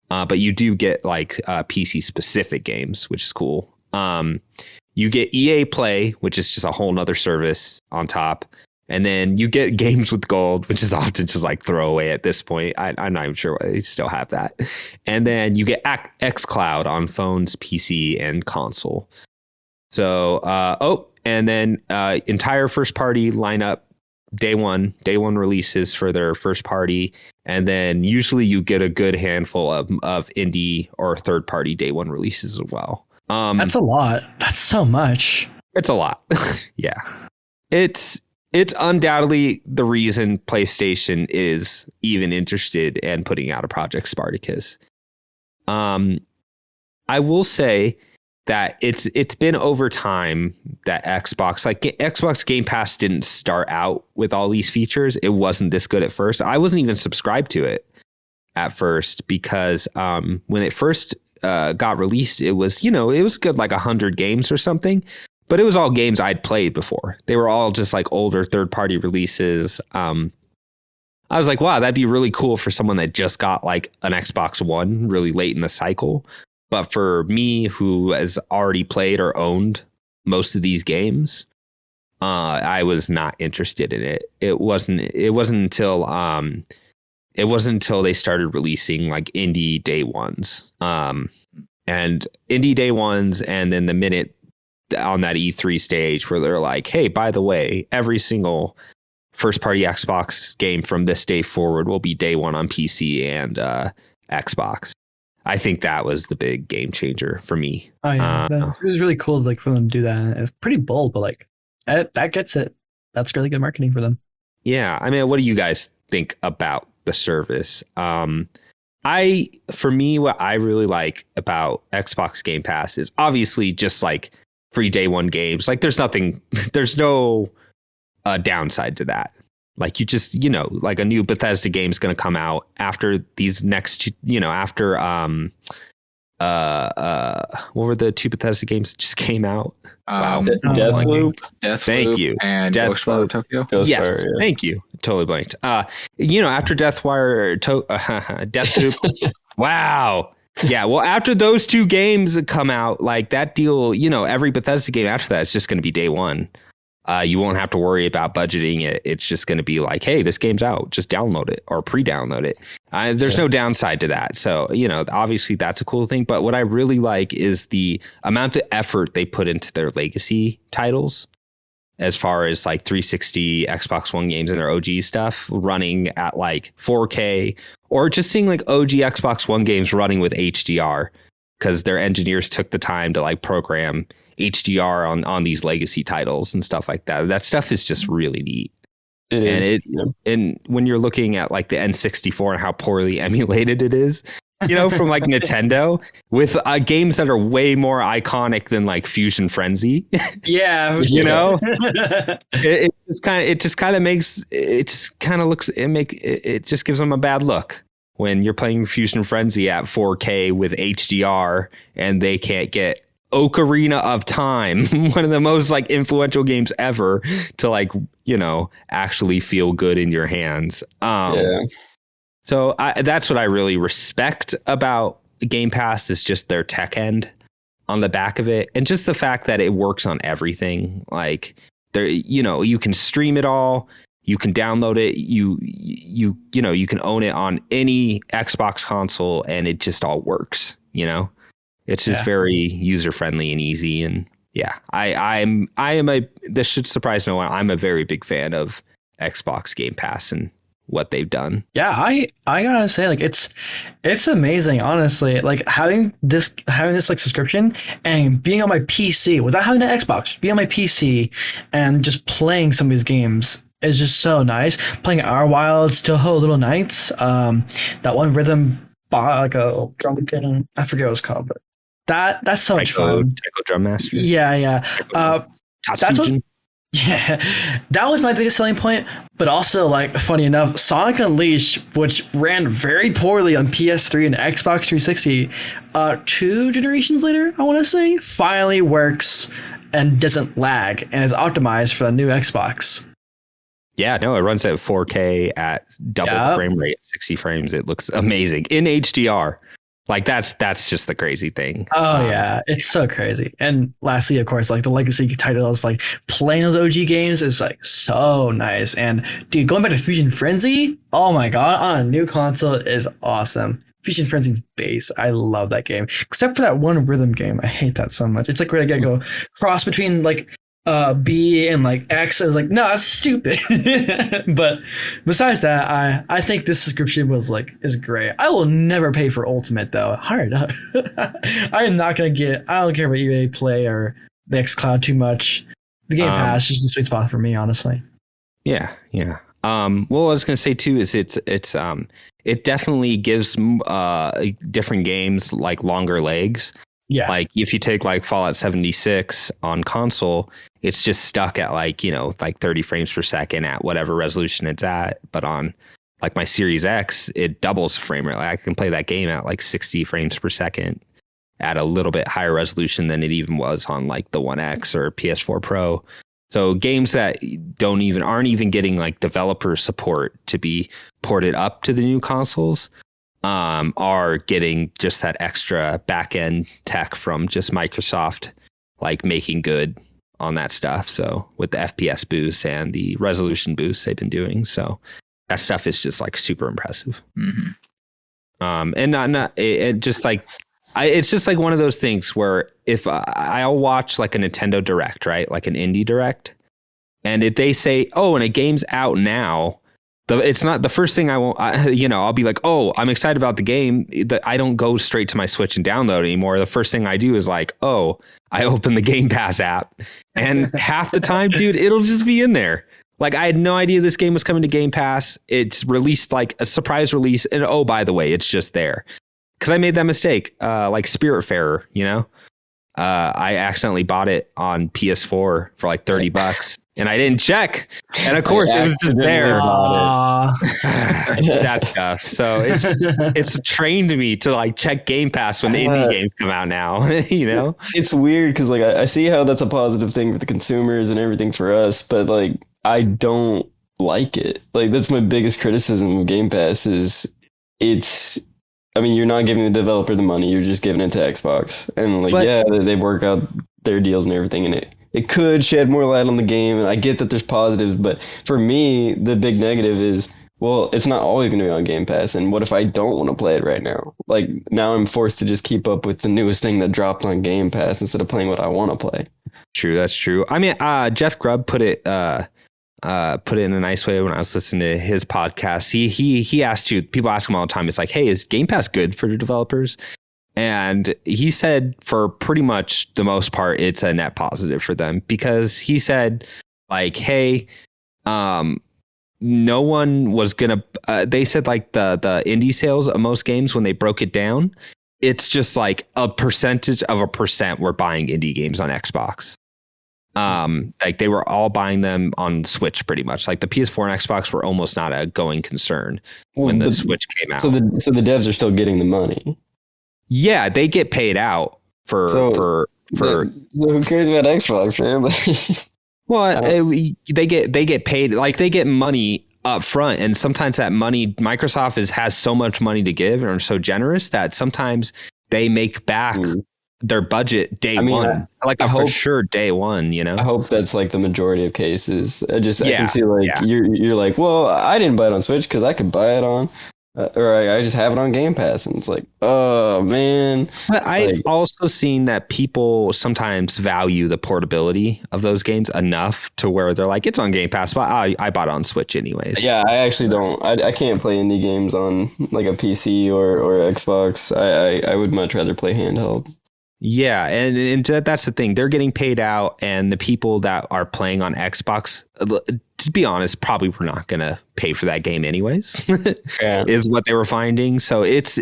but you do get like PC specific games, which is cool. You get EA Play, which is just a whole nother service on top. And then you get Games with Gold, which is often just like throwaway at this point. I'm not even sure why they still have that. And then you get xCloud on phones, PC, and console. So, and then entire first party lineup, day one releases for their first party. And then usually you get a good handful of indie or third party day one releases as well. That's a lot. That's so much. It's a lot. Yeah. It's undoubtedly the reason PlayStation is even interested in putting out a Project Spartacus. I will say that it's been over time that Xbox Game Pass didn't start out with all these features. It wasn't this good at first. I wasn't even subscribed to it at first because when it first got released, it was good like 100 games or something. But it was all games I'd played before. They were all just like older third-party releases. I was like, wow, that'd be really cool for someone that just got like an Xbox One really late in the cycle. But for me, who has already played or owned most of these games, I was not interested in it. It wasn't until they started releasing like indie day ones, and then the minute on that E3 stage where they're like, hey, by the way, every single first party Xbox game from this day forward will be day one on PC and Xbox. I think that was the big game changer for me. Oh yeah, it was really cool like for them to do that. It's pretty bold, but like that gets it. That's really good marketing for them. Yeah, I mean, what do you guys think about the service? For me, what I really like about Xbox Game Pass is obviously just like free day one games. Like there's no downside to that. Like you just, like a new Bethesda game is going to come out after these next, after, what were the two Bethesda games that just came out? Wow. Deathloop. Thank you. And Ghostwire Tokyo. Yes. Yeah. Thank you. Totally blanked. After Deathloop. Wow. Yeah, well, after those two games come out, like that deal, every Bethesda game after that is just going to be day one. You won't have to worry about budgeting it. It's just going to be like, hey, this game's out. Just download it or pre-download it. There's no downside to that. So, obviously that's a cool thing. But what I really like is the amount of effort they put into their legacy titles, as far as like 360 Xbox One games and their OG stuff running at like 4K, or just seeing like OG Xbox One games running with HDR because their engineers took the time to like program HDR on these legacy titles and stuff like that. That stuff is just really neat. And when you're looking at like the N64 and how poorly emulated it is, from like Nintendo with games that are way more iconic than like Fusion Frenzy. Yeah, it just gives them a bad look when you're playing Fusion Frenzy at 4K with HDR and they can't get Ocarina of Time, one of the most like influential games ever, to like actually feel good in your hands. So that's what I really respect about Game Pass is just their tech end on the back of it. And just the fact that it works on everything. Like you can stream it all. You can download it. You can own it on any Xbox console and it just all works, It's just very user friendly and easy. And this should surprise no one. I'm a very big fan of Xbox Game Pass and what they've done. Yeah, I gotta say, like it's amazing, honestly. Like having this like subscription and being on my PC without having an Xbox, being on my PC and just playing some of these games is just so nice. Playing Our Wild, Still Ho Little Nights, that one rhythm like a drum kit, I forget what it's called, but that's so much fun. Taiko Drum Master. Yeah. That was my biggest selling point. But also, like, funny enough, Sonic Unleashed, which ran very poorly on PS3 and Xbox 360, 2 generations later, I want to say, finally works and doesn't lag and is optimized for the new Xbox. Yeah, no, it runs at 4K at double the frame rate, 60 frames. It looks amazing in HDR. Like that's just the crazy thing. Oh yeah, it's so crazy. And lastly, of course, like the legacy titles, like playing those OG games is like so nice. And dude, going back to Fusion Frenzy, oh my god, on a new console is awesome. Fusion Frenzy's base, I love that game. Except for that one rhythm game, I hate that so much. It's like where I gotta go cross between like B and like X. I was like, no, that's stupid. But besides that, I think this subscription is great. I will never pay for Ultimate though. Hard. I am not gonna get. I don't care about EA Play or the xCloud too much. The Game Pass is just a sweet spot for me, honestly. Yeah. Well, what I was gonna say too is it definitely gives different games like longer legs. Yeah. Like if you take like Fallout 76 on console, it's just stuck at like 30 frames per second at whatever resolution it's at. But on like my Series X, it doubles the frame rate. Like I can play that game at like 60 frames per second at a little bit higher resolution than it even was on like the One X or PS4 Pro. So games that aren't even getting like developer support to be ported up to the new consoles are getting just that extra back end tech from just Microsoft, like making good on that stuff. So with the FPS boosts and the resolution boosts they've been doing, so that stuff is just like super impressive. Mm-hmm. And it just like it's just like one of those things where if I'll watch like a Nintendo Direct, right, like an indie Direct, and if they say, oh, and a game's out now. It's not the first thing I'll be like, oh, I'm excited about the game. I don't go straight to my Switch and download anymore. The first thing I do is like, oh, I open the Game Pass app. And half the time, dude, it'll just be in there. Like I had no idea this game was coming to Game Pass. It's released like a surprise release. And oh, by the way, it's just there. Because I made that mistake, like Spiritfarer, I accidentally bought it on PS4 for like $30. And I didn't check. And of course, it was just there. That stuff. So it's trained me to like check Game Pass when the indie games come out now. It's weird because like I see how that's a positive thing for the consumers and everything for us, but like I don't like it. Like that's my biggest criticism of Game Pass is you're not giving the developer the money. You're just giving it to Xbox. And like, they work out their deals and everything, and it could shed more light on the game, and I get that there's positives, but for me, the big negative is, well, it's not always going to be on Game Pass, and what if I don't want to play it right now? Like, now I'm forced to just keep up with the newest thing that dropped on Game Pass instead of playing what I want to play. True, that's true. I mean, Jeff Grubb put it in a nice way when I was listening to his podcast. He asked you, people ask him all the time, it's like, hey, is Game Pass good for the developers? And he said for pretty much the most part, it's a net positive for them, because he said like, hey, no one was going to, they said like the indie sales of most games, when they broke it down, it's just like a percentage of a percent were buying indie games on Xbox. Like they were all buying them on Switch pretty much. Like the PS4 and Xbox were almost not a going concern when the Switch came out. So the devs are still getting the money. Yeah, they get paid out for. So who cares about Xbox, man? Well, they get paid, like they get money up front, and sometimes that money, Microsoft has so much money to give and are so generous that sometimes they make back their budget day one. For sure day one, I hope that's like the majority of cases. I can see like you're like, well, I didn't buy it on Switch because I could buy it on. Or I just have it on Game Pass, and it's like, oh man. But I've also seen that people sometimes value the portability of those games enough to where they're like, it's on Game Pass, but I bought it on Switch anyways. Yeah, I actually don't. I can't play indie games on like a PC or Xbox. I would much rather play handheld. Yeah, and that's the thing. They're getting paid out, and the people that are playing on Xbox, to be honest, probably were not going to pay for that game anyways, is what they were finding. So it's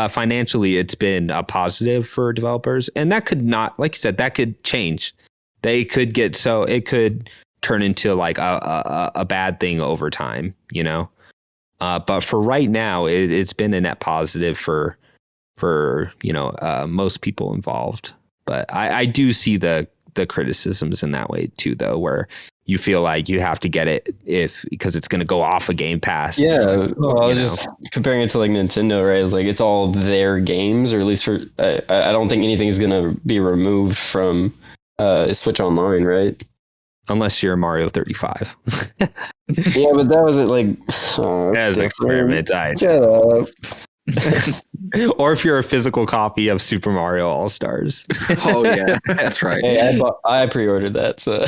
financially, it's been a positive for developers, and that could not, like you said, that could change. They could it could turn into like a bad thing over time, but for right now, it's been a net positive for most people involved. But I do see the criticisms in that way too, though, where you feel like you have to get it because it's going to go off of Game Pass. Yeah, well, I was just comparing it to like Nintendo, right? It's like it's all their games, or at least for I don't think anything's going to be removed from Switch Online, right? Unless you're Mario 35. Yeah, but that was like as an experiment. Shut up. Or if you're a physical copy of Super Mario All-Stars. Oh yeah, that's right. Hey, I pre-ordered that, so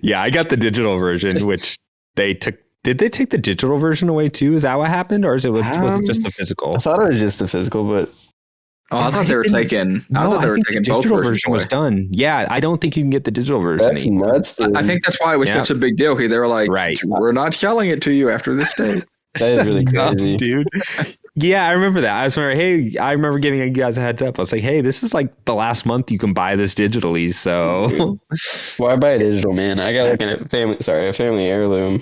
yeah, I got the digital version, which they took. Did they take the digital version away too? Is that what happened, or was it just the physical? I thought it was just the physical, but I thought they were taking. I thought they were taking both digital versions version was away. done. Yeah, I don't think you can get the digital version. That's nuts. Dude. I think that's why it was such a big deal. They were like, right, we're not selling it to you after this date. That is really crazy, dude. Yeah, I remember that. I remember giving you guys a heads up. I was like, hey, this is like the last month you can buy this digitally. So why buy a digital, man? I got like a family heirloom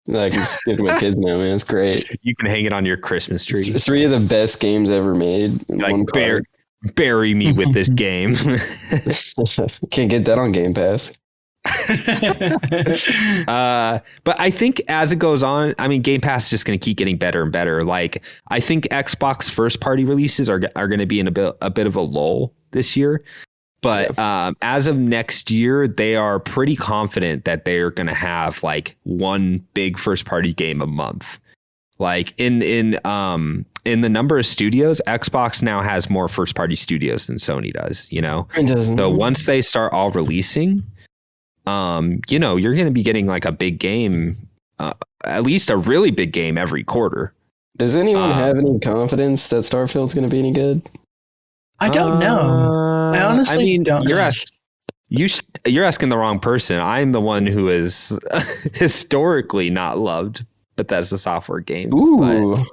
that I can just give to my kids now, man. It's great. You can hang it on your Christmas tree. It's 3 of the best games ever made. In like one card. Bury me with this game. Can't get that on Game Pass. But I think as it goes on, I mean, Game Pass is just going to keep getting better and better. Like, I think Xbox first party releases are going to be in a bit of a lull this year. But as of next year, they are pretty confident that they are going to have like one big first party game a month. Like in the number of studios, Xbox now has more first party studios than Sony does. You know, it doesn't. So once they start all releasing, you know, you're going to be getting like a big game, at least a really big game every quarter. Does anyone have any confidence that Starfield's going to be any good? I don't know. I honestly don't. You're asking the wrong person. I'm the one who is historically not loved Bethesda software games. Ooh,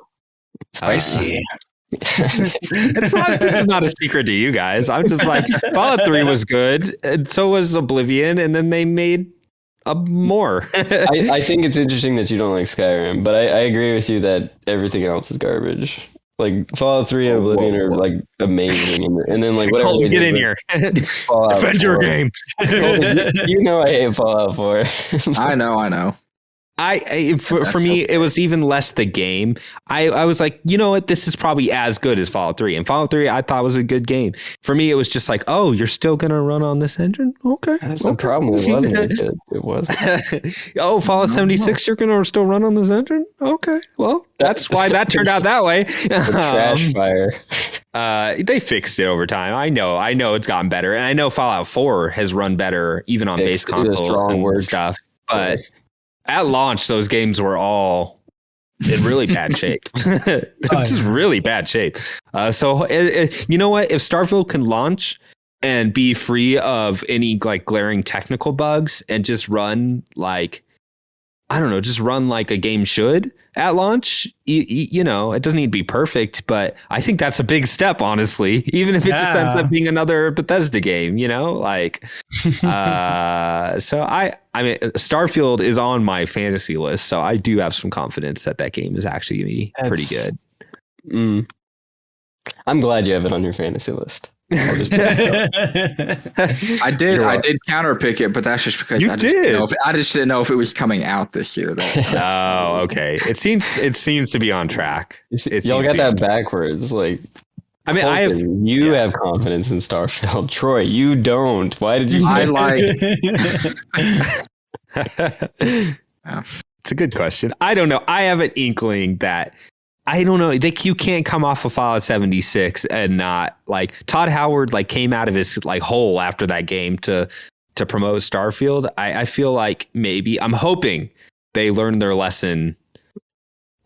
spicy. It's not a secret to you guys. I'm just like, Fallout 3 was good, and so was Oblivion, and then they made more. I think it's interesting that you don't like Skyrim, but I agree with you that everything else is garbage. Like Fallout 3 and Oblivion are like amazing, and then like whatever. Colton, get in here. Defend your game. Colton, you know I hate Fallout 4. I know. For me, it was even less the game. I was like, you know what? This is probably as good as Fallout 3. And Fallout 3, I thought was a good game. For me, it was just like, oh, you're still going to run on this engine? Okay. That's the problem. It wasn't good. It wasn't. Oh, Fallout 76, you're going to still run on this engine? Okay. Well, that's why that turned out that way. Trash fire. They fixed it over time. I know it's gotten better. And I know Fallout 4 has run better even on base consoles and stuff. But at launch, those games were all in really bad shape. This is really bad shape. So you know what? If Starfield can launch and be free of any like glaring technical bugs and just run like, I don't know, just run like a game should at launch, you know, it doesn't need to be perfect, but I think that's a big step, honestly, even if it just ends up being another Bethesda game, you know, like, so I mean, Starfield is on my fantasy list, so I do have some confidence that game is actually going to be pretty good. I'm glad you have it on your fantasy list. I did counterpick it, but that's just because I just didn't know if it was coming out this year. Oh, okay. It seems to be on track. Y'all got that backwards. Like, I mean, Colton, you have confidence in Starfield. Troy, you don't. Why did you? I like. It's a good question. I don't know. I have an inkling that. I don't know. You can't come off of Fallout 76 and not like Todd Howard like came out of his like hole after that game to promote Starfield. I feel like maybe I'm hoping they learned their lesson.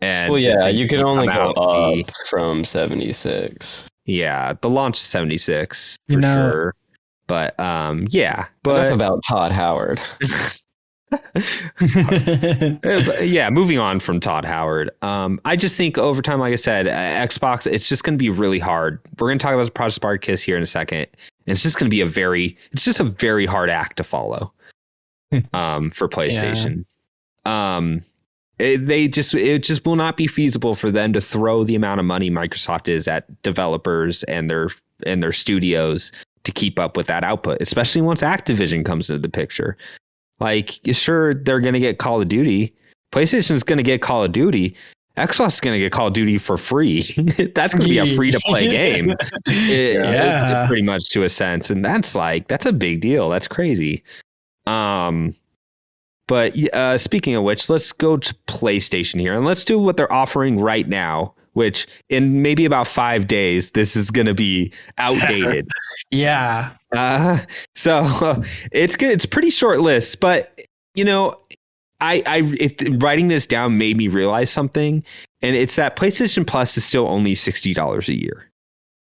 And well, yeah, you can only go up from 76. Yeah, the launch is 76 for sure. But yeah, but enough about Todd Howard. Yeah, moving on from Todd Howard. I just think over time, like I said, Xbox, it's just going to be really hard. We're going to talk about Project Spartacus here in a second. And it's just going to be a very hard act to follow for PlayStation. Yeah. It just will not be feasible for them to throw the amount of money Microsoft is at developers and their studios to keep up with that output, especially once Activision comes into the picture. Like, sure, they're going to get Call of Duty. PlayStation's going to get Call of Duty. Xbox is going to get Call of Duty for free. That's going to be a free to play game. It's pretty much, to a sense. And that's a big deal. That's crazy. But speaking of which, let's go to PlayStation here and let's do what they're offering right now, which in maybe about 5 days, this is going to be outdated. Yeah. So it's good. It's a pretty short list, but writing this down made me realize something, and it's that PlayStation Plus is still only $60 a year.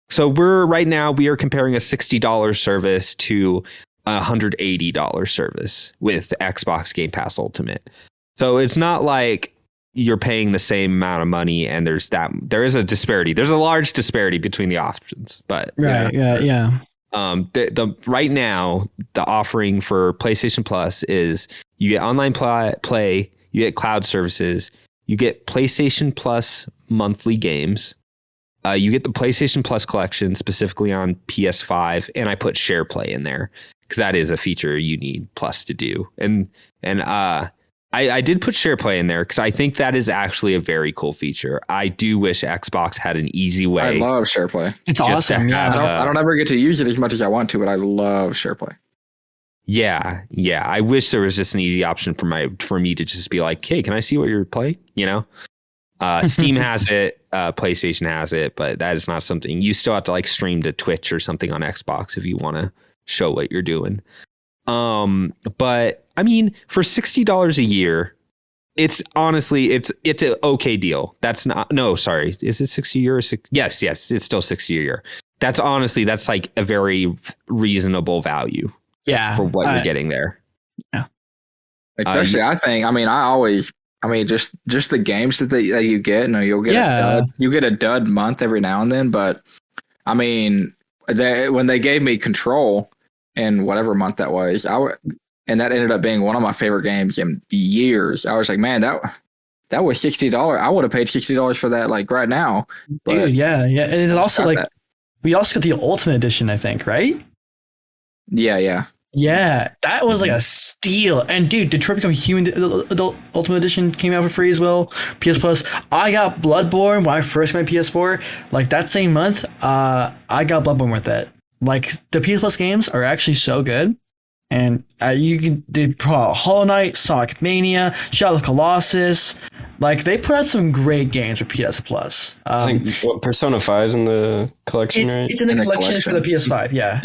So we are comparing a $60 service to a $180 service with Xbox Game Pass Ultimate. So it's not like you're paying the same amount of money, and there is a disparity. There's a large disparity between the options, but yeah. Right now, the offering for PlayStation Plus is you get online play, you get cloud services, you get PlayStation Plus monthly games, you get the PlayStation Plus collection specifically on PS5, and I put share play in there because that is a feature you need Plus to do. And I did put share play in there because I think that is actually a very cool feature. I do wish Xbox had an easy way. I love share play. It's awesome. I don't ever get to use it as much as I want to, but I love share play. Yeah. I wish there was just an easy option for me to just be like, hey, can I see what you're playing? Steam has it, PlayStation has it, but that is not something you still have to like stream to Twitch or something on Xbox if you want to show what you're doing. But I mean, for $60 a year, it's honestly, it's an okay deal. Is it 60 a year? Yes, it's still 60 a year. That's like a very reasonable value. Yeah. For what you're getting there. Yeah. Especially, just the games that you get, you'll get a dud month every now and then. But I mean, when they gave me Control in whatever month that was, and that ended up being one of my favorite games in years. I was like, man, that was $60. I would have paid $60 for that like right now. But dude, yeah. And it also we also got the Ultimate Edition, I think, right? Yeah. Yeah, that was like a steal. And dude, Detroit Become Human Adult Ultimate Edition came out for free as well. PS Plus. I got Bloodborne when I first got my PS4. Like that same month, I got Bloodborne with it. Like the PS Plus games are actually so good. And you can do Hollow Knight, Sonic Mania, Shadow of the Colossus. Like they put out some great games for PS Plus. I think Persona 5's in the collection, right? It's in the collection for the PS5. Yeah.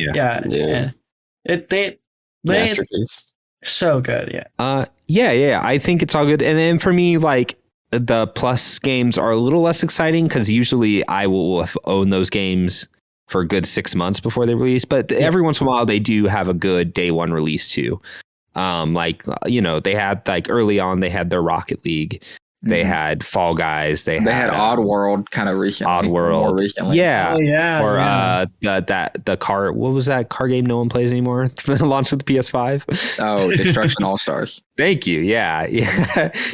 They masterpiece. So good, yeah. Yeah. I think it's all good. And then for me, like the Plus games are a little less exciting because usually I will own those games for a good 6 months before they release. But every once in a while, they do have a good day one release too. They had like early on, they had their Rocket League. They had Fall Guys. They had Oddworld kind of recently. More recently. Yeah. Oh, yeah. Or the car. What was that car game no one plays anymore? The launch of the PS5. Oh, Destruction All Stars. Thank you. Yeah.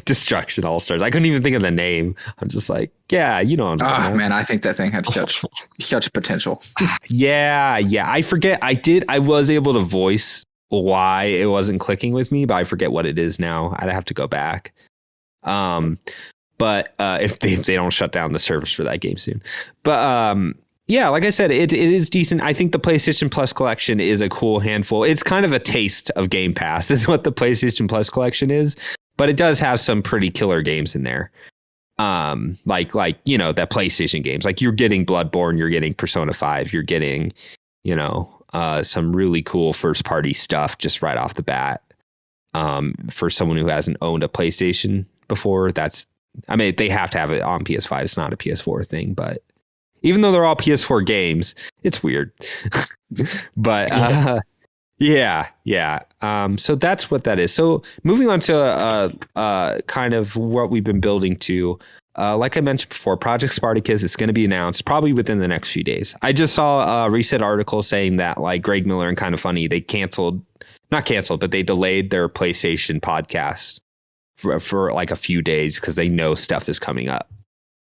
Destruction All Stars. I couldn't even think of the name. I'm just like, yeah, you know. Oh man, I think that thing had such potential. Yeah. I forget. I was able to voice why it wasn't clicking with me, but I forget what it is now. I'd have to go back. But if they don't shut down the service for that game soon. But yeah, like I said, it is decent. I think the PlayStation Plus collection is a cool handful. It's kind of a taste of Game Pass is what the PlayStation Plus collection is, but it does have some pretty killer games in there. Like that PlayStation games, like you're getting Bloodborne, you're getting Persona 5, you're getting, some really cool first party stuff just right off the bat. For someone who hasn't owned a PlayStation before, they have to have it on PS5. It's not a PS4 thing, but even though they're all PS4 games, it's weird. But yeah. So that's what that is. So moving on to kind of what we've been building to. Like I mentioned before, Project Spartacus, it's going to be announced probably within the next few days. I just saw a recent article saying that like Greg Miller and Kind of Funny, they not canceled, but they delayed their PlayStation podcast for like a few days because they know stuff is coming up.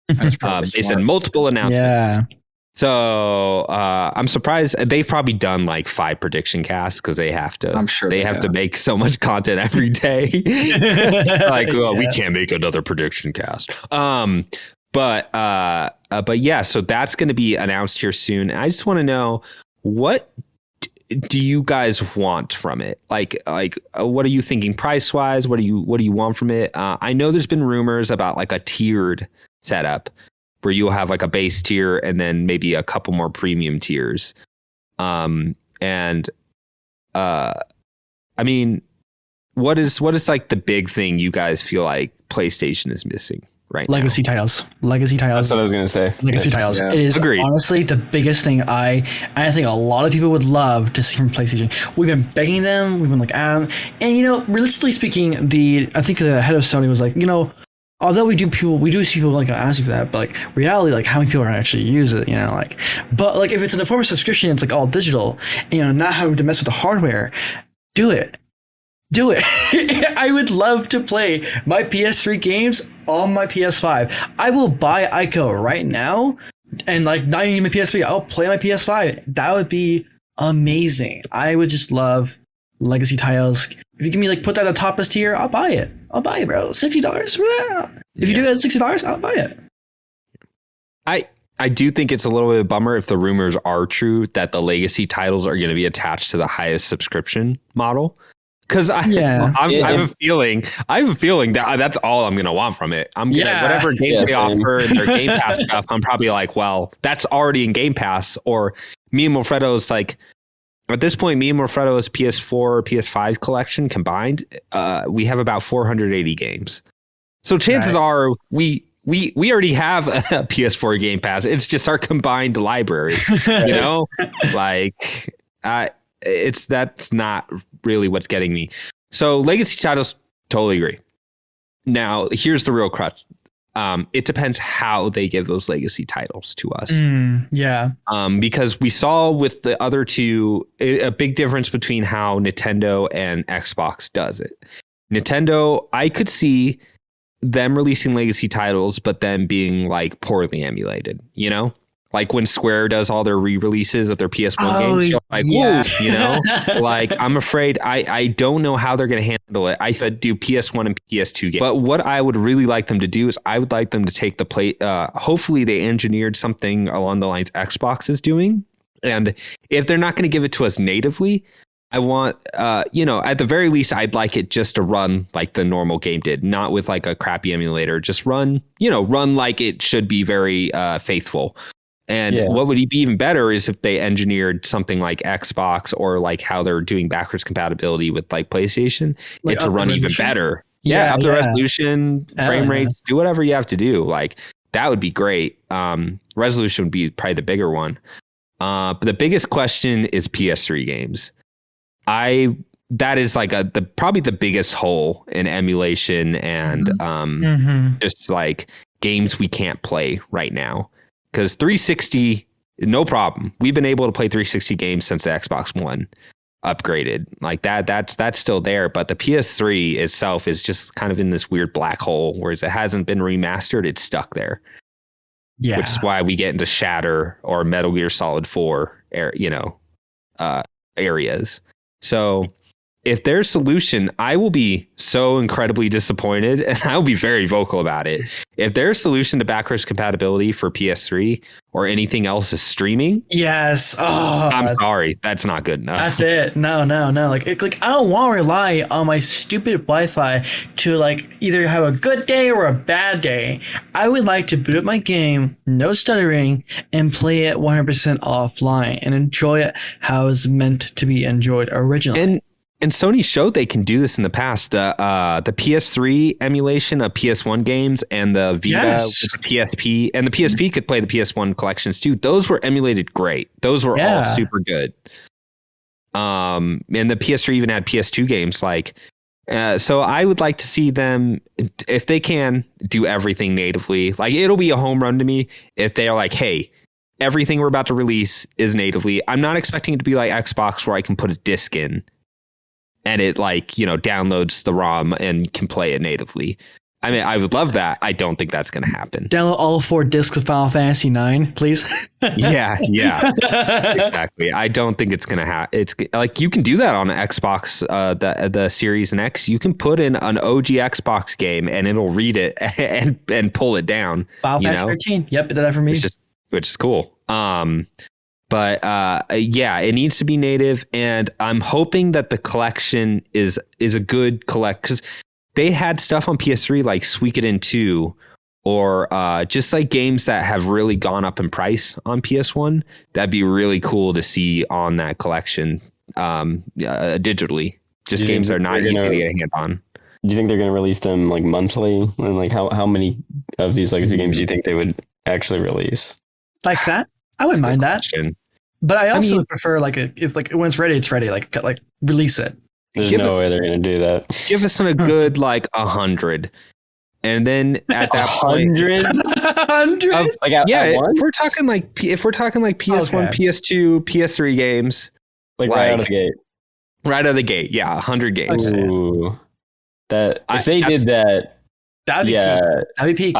They said multiple announcements. So I'm surprised they've probably done like 5 prediction casts because they have to. I'm sure they have to make so much content every day. Like, well, we can't make another prediction cast. But yeah, so that's going to be announced here soon. I just want to know, what do you guys want from it? Like what are you thinking price wise? What do you want from it? I know there's been rumors about like a tiered setup where you'll have like a base tier and then maybe a couple more premium tiers. I mean, what is like the big thing you guys feel like PlayStation is missing right now? Legacy titles. That's what I was going to say. Legacy titles. Yeah. It is Agreed. honestly the biggest thing I think a lot of people would love to see from PlayStation. We've been begging them. We've been like, and realistically speaking, I think the head of Sony was like, although we do see people like asking for that, but like reality, like how many people are actually use it, but like if it's in the form of subscription, it's like all digital, not having to mess with the hardware. Do it. I would love to play my PS3 games on my PS5. I will buy Ico right now and like not even my PS3. I'll play my PS5. That would be amazing. I would just love legacy titles. If you give me like put that at top tier, I'll buy it, bro. $60 for that. If you do that at $60, I'll buy it. I do think it's a little bit of a bummer if the rumors are true that the legacy titles are going to be attached to the highest subscription model. Because I have a feeling that that's all I'm going to want from it. I'm going to, whatever games they offer and their Game Pass stuff, I'm probably like, well, that's already in Game Pass. Or me and Wilfredo's like, at this point, me and Wilfredo's PS4, PS5 collection combined, we have about 480 games. So chances are we already have a PS4 Game Pass. It's just our combined library, like that's not really what's getting me. So legacy titles, totally agree. Now, here's the real crutch. It depends how they give those legacy titles to us. Because we saw with the other two, a big difference between how Nintendo and Xbox does it. Nintendo, I could see them releasing legacy titles, but then being like poorly emulated, like when Square does all their re-releases of their PS1 games, you're like, whoa, like I'm afraid I don't know how they're going to handle it. I said do PS1 and PS2 games. But what I would really like them to do is I would like them to take the play. Hopefully they engineered something along the lines Xbox is doing. And if they're not going to give it to us natively, I want, at the very least, I'd like it just to run like the normal game did, not with like a crappy emulator. Just run like it should be very faithful. And what would be even better is if they engineered something like Xbox or like how they're doing backwards compatibility with like PlayStation, like to run even better. Up the resolution, frame rates, do whatever you have to do. Like that would be great. Resolution would be probably the bigger one. But the biggest question is PS3 games. That is like probably the biggest hole in emulation and just like games we can't play right now. Because 360, no problem. We've been able to play 360 games since the Xbox One upgraded. Like that's still there. But the PS3 itself is just kind of in this weird black hole, whereas it hasn't been remastered. It's stuck there. Yeah. Which is why we get into Shatter or Metal Gear Solid 4, areas. So if their solution, I will be so incredibly disappointed, and I will be very vocal about it. If their solution to backwards compatibility for PS3 or anything else is streaming, I'm sorry, that's not good enough. That's it. No. Like I don't want to rely on my stupid Wi-Fi to like either have a good day or a bad day. I would like to boot up my game, no stuttering, and play it 100% offline and enjoy it how it's meant to be enjoyed originally. And Sony showed they can do this in the past. The PS3 emulation of PS1 games and the Vita with the PSP. And the PSP could play the PS1 collections too. Those were emulated great. Those were all super good. And the PS3 even had PS2 games. So I would like to see them, if they can, do everything natively. Like it'll be a home run to me if they're like, hey, everything we're about to release is natively. I'm not expecting it to be like Xbox where I can put a disc in and it downloads the ROM and can play it natively. I mean, I would love that. I don't think that's going to happen. Download all 4 discs of Final Fantasy 9, please. Yeah, exactly. I don't think it's going to happen. It's like you can do that on Xbox, the Series and X. You can put in an OG Xbox game and it'll read it and pull it down. Final Fantasy 13. Yep, it did that for me. Which is cool. But yeah, it needs to be native, and I'm hoping that the collection is a good collect, because they had stuff on PS3 like Suikoden 2, or just like games that have really gone up in price on PS1. That'd be really cool to see on that collection digitally. Just games that are not easy to get a hand on. Do you think they're going to release them like monthly? And like how many of these legacy games do you think they would actually release? Like that? I wouldn't mind that. But I also would prefer if when it's ready, it's ready. Like release it. There's no way they're going to do that. Give us a good 100, and then at that 100, 100. If we're talking like PS1, PS2, PS3 games, right out of the gate. Right out of the gate, 100 games. Okay. Ooh, if they did that, that'd be peak.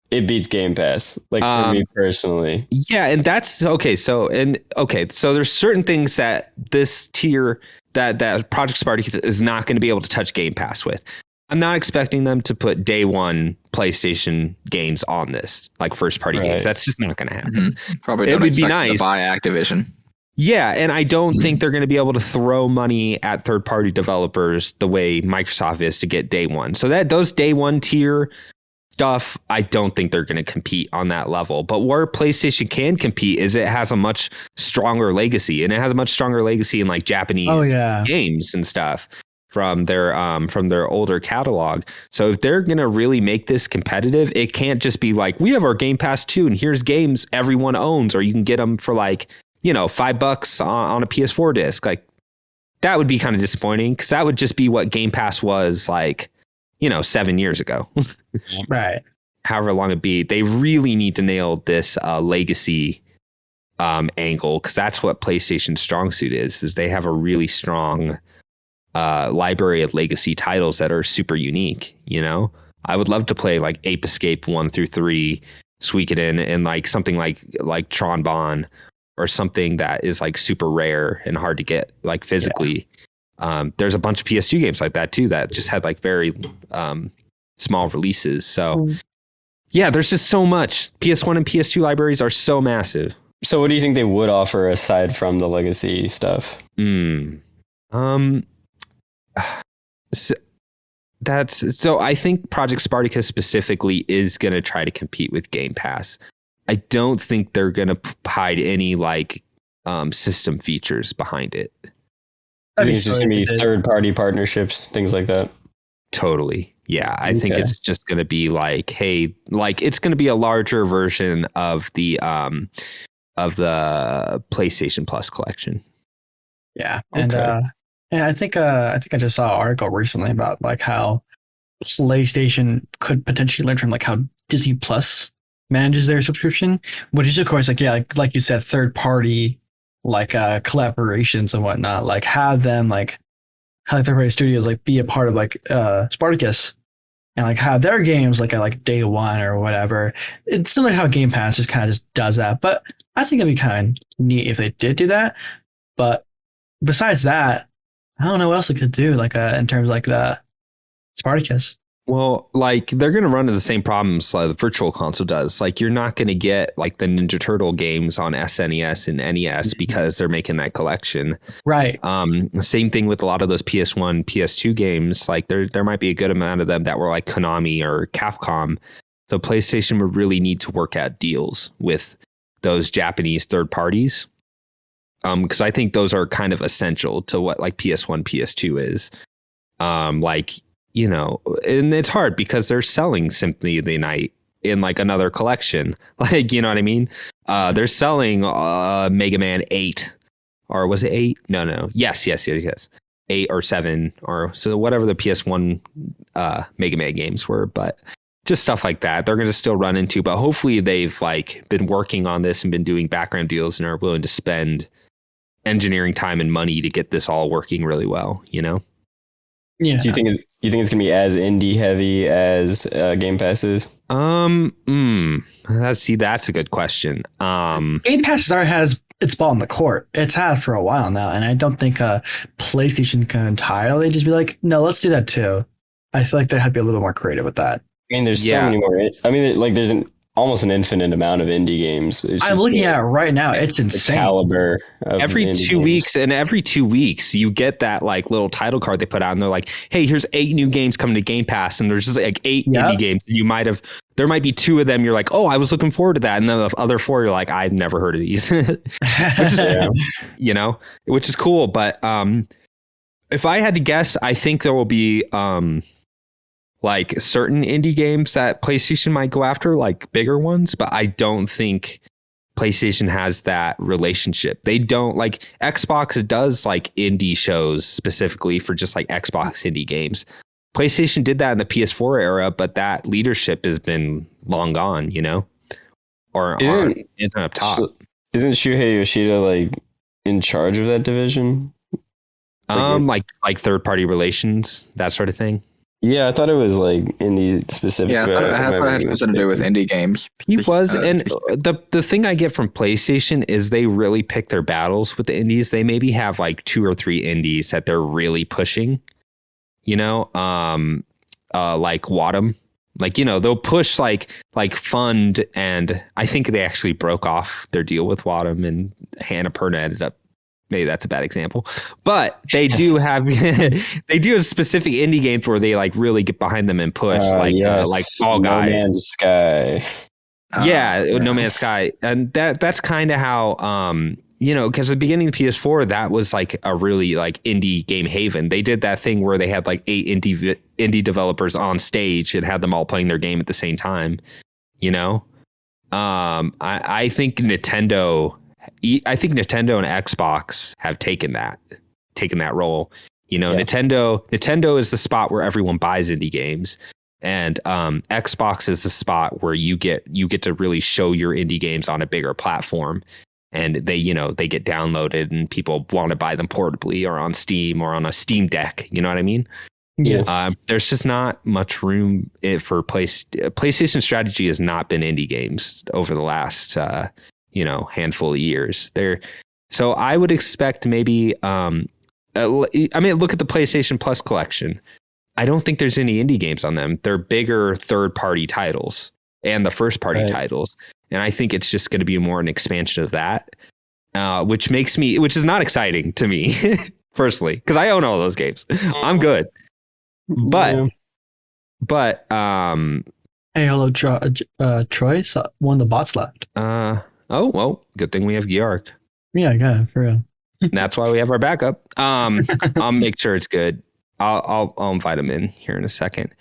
It beats Game Pass, for me personally. Yeah, and that's okay. So there's certain things that this tier that Project Spartacus is not going to be able to touch Game Pass with. I'm not expecting them to put day one PlayStation games on this, like first party games. That's just not going to happen. Mm-hmm. Probably it would be nice to buy Activision. Yeah, and I don't think they're going to be able to throw money at third party developers the way Microsoft is to get day one. So those day one tier stuff, I don't think they're going to compete on that level. But where PlayStation can compete is it has a much stronger legacy, and it has a much stronger legacy in like Japanese games and stuff from their older catalog. So if they're going to really make this competitive, it can't just be like, we have our Game Pass too, and here's games everyone owns, or you can get them for $5 on a PS4 disc. Like that would be kind of disappointing, because that would just be what Game Pass was 7 years ago. Right. However long it be, they really need to nail this legacy angle, because that's what PlayStation's strong suit is they have a really strong library of legacy titles that are super unique. I would love to play like Ape Escape 1 through 3, Suikoden, and something like Tron Bonne, or something that is super rare and hard to get physically. There's a bunch of PS2 games like that too that just had very small releases. So there's just so much. PS1 and PS2 libraries are so massive. So what do you think they would offer aside from the legacy stuff? So I think Project Spartacus specifically is going to try to compete with Game Pass. I don't think they're going to hide any system features behind it. I think it's just going to be third-party partnerships, things like that. Totally. Yeah, I think it's just going to be it's going to be a larger version of the PlayStation Plus collection. Yeah, and I think I just saw an article recently about how PlayStation could potentially learn from how Disney Plus manages their subscription, which is of course like you said, third-party collaborations and whatnot, have them have third-party studios be a part of Spartacus, and have their games at day one or whatever. It's similar to how Game Pass just kind of just does that, but I think it'd be kind of neat if they did do that. But besides that, I don't know what else it could do in terms of the Spartacus. Well, they're going to run into the same problems the Virtual Console does. You're not going to get the Ninja Turtle games on SNES and NES because they're making that collection. Right. Same thing with a lot of those PS1, PS2 games. There might be a good amount of them that were Konami or Capcom. The PlayStation would really need to work out deals with those Japanese third parties. Because I think those are kind of essential to what PS1, PS2 is. And it's hard because they're selling Symphony of the Night in another collection. You know what I mean? They're selling Mega Man 8, or was it 8? No. Yes. 8 or 7, or so whatever the PS1 Mega Man games were, but just stuff like that they're going to still run into. But hopefully they've been working on this and been doing background deals and are willing to spend engineering time and money to get this all working really well, Yeah. Do you think it's gonna be as indie heavy as Game Pass is? That's a good question. Game Pass already has its ball in the court. It's had for a while now, and I don't think PlayStation can entirely just be like, no, let's do that too. I feel like they have to be a little more creative with that. I mean, there's so many more. I mean, like there's almost an infinite amount of indie games. I'm looking at it right now. It's insane. The caliber of every 2 weeks, and every 2 weeks you get that like little title card they put out, and they're like, "Hey, here's 8 new games coming to Game Pass," and there's just like 8 indie games. There might be 2 of them. You're like, "Oh, I was looking forward to that," and then the other 4, you're like, "I've never heard of these," which is which is cool. But if I had to guess, I think there will be like certain indie games that PlayStation might go after, like bigger ones, but I don't think PlayStation has that relationship. They don't, like Xbox does like indie shows specifically for just like Xbox indie games. PlayStation did that in the PS4 era, but that leadership has been long gone, or isn't up top. Isn't Shuhei Yoshida like in charge of that division? Like third party relations, that sort of thing. Yeah, I thought it was like indie specific. Yeah, I thought it had something to do with indie games. He was, and the thing I get from PlayStation is they really pick their battles with the indies. They maybe have like 2 or 3 indies that they're really pushing, like Wadham. Like, they'll push like Fund, and I think they actually broke off their deal with Wadham, and Annapurna ended up, maybe that's a bad example, but they do have specific indie games where they like really get behind them and push, like Fall Guys. No Man's Sky. No Man's Sky, and that's kind of how because at the beginning of the PS4, that was like a really like indie game haven. They did that thing where they had like 8 indie developers on stage and had them all playing their game at the same time. I think Nintendo and Xbox have taken that role. Nintendo is the spot where everyone buys indie games, and Xbox is the spot where you get to really show your indie games on a bigger platform, and they get downloaded and people want to buy them portably or on Steam or on a Steam Deck. You know what I mean? Yeah. There's just not much room for PlayStation strategy has not been indie games over the last handful of years there. So I would expect maybe, look at the PlayStation Plus collection. I don't think there's any indie games on them. They're bigger third party titles and the first party titles. And I think it's just going to be more an expansion of that, which is not exciting to me personally, because I own all those games. I'm good. But hey, hello, Troy. So one of the bots left. Oh, well, good thing we have Georg. Yeah, for real. That's why we have our backup. I'll make sure it's good. I'll invite him in here in a second.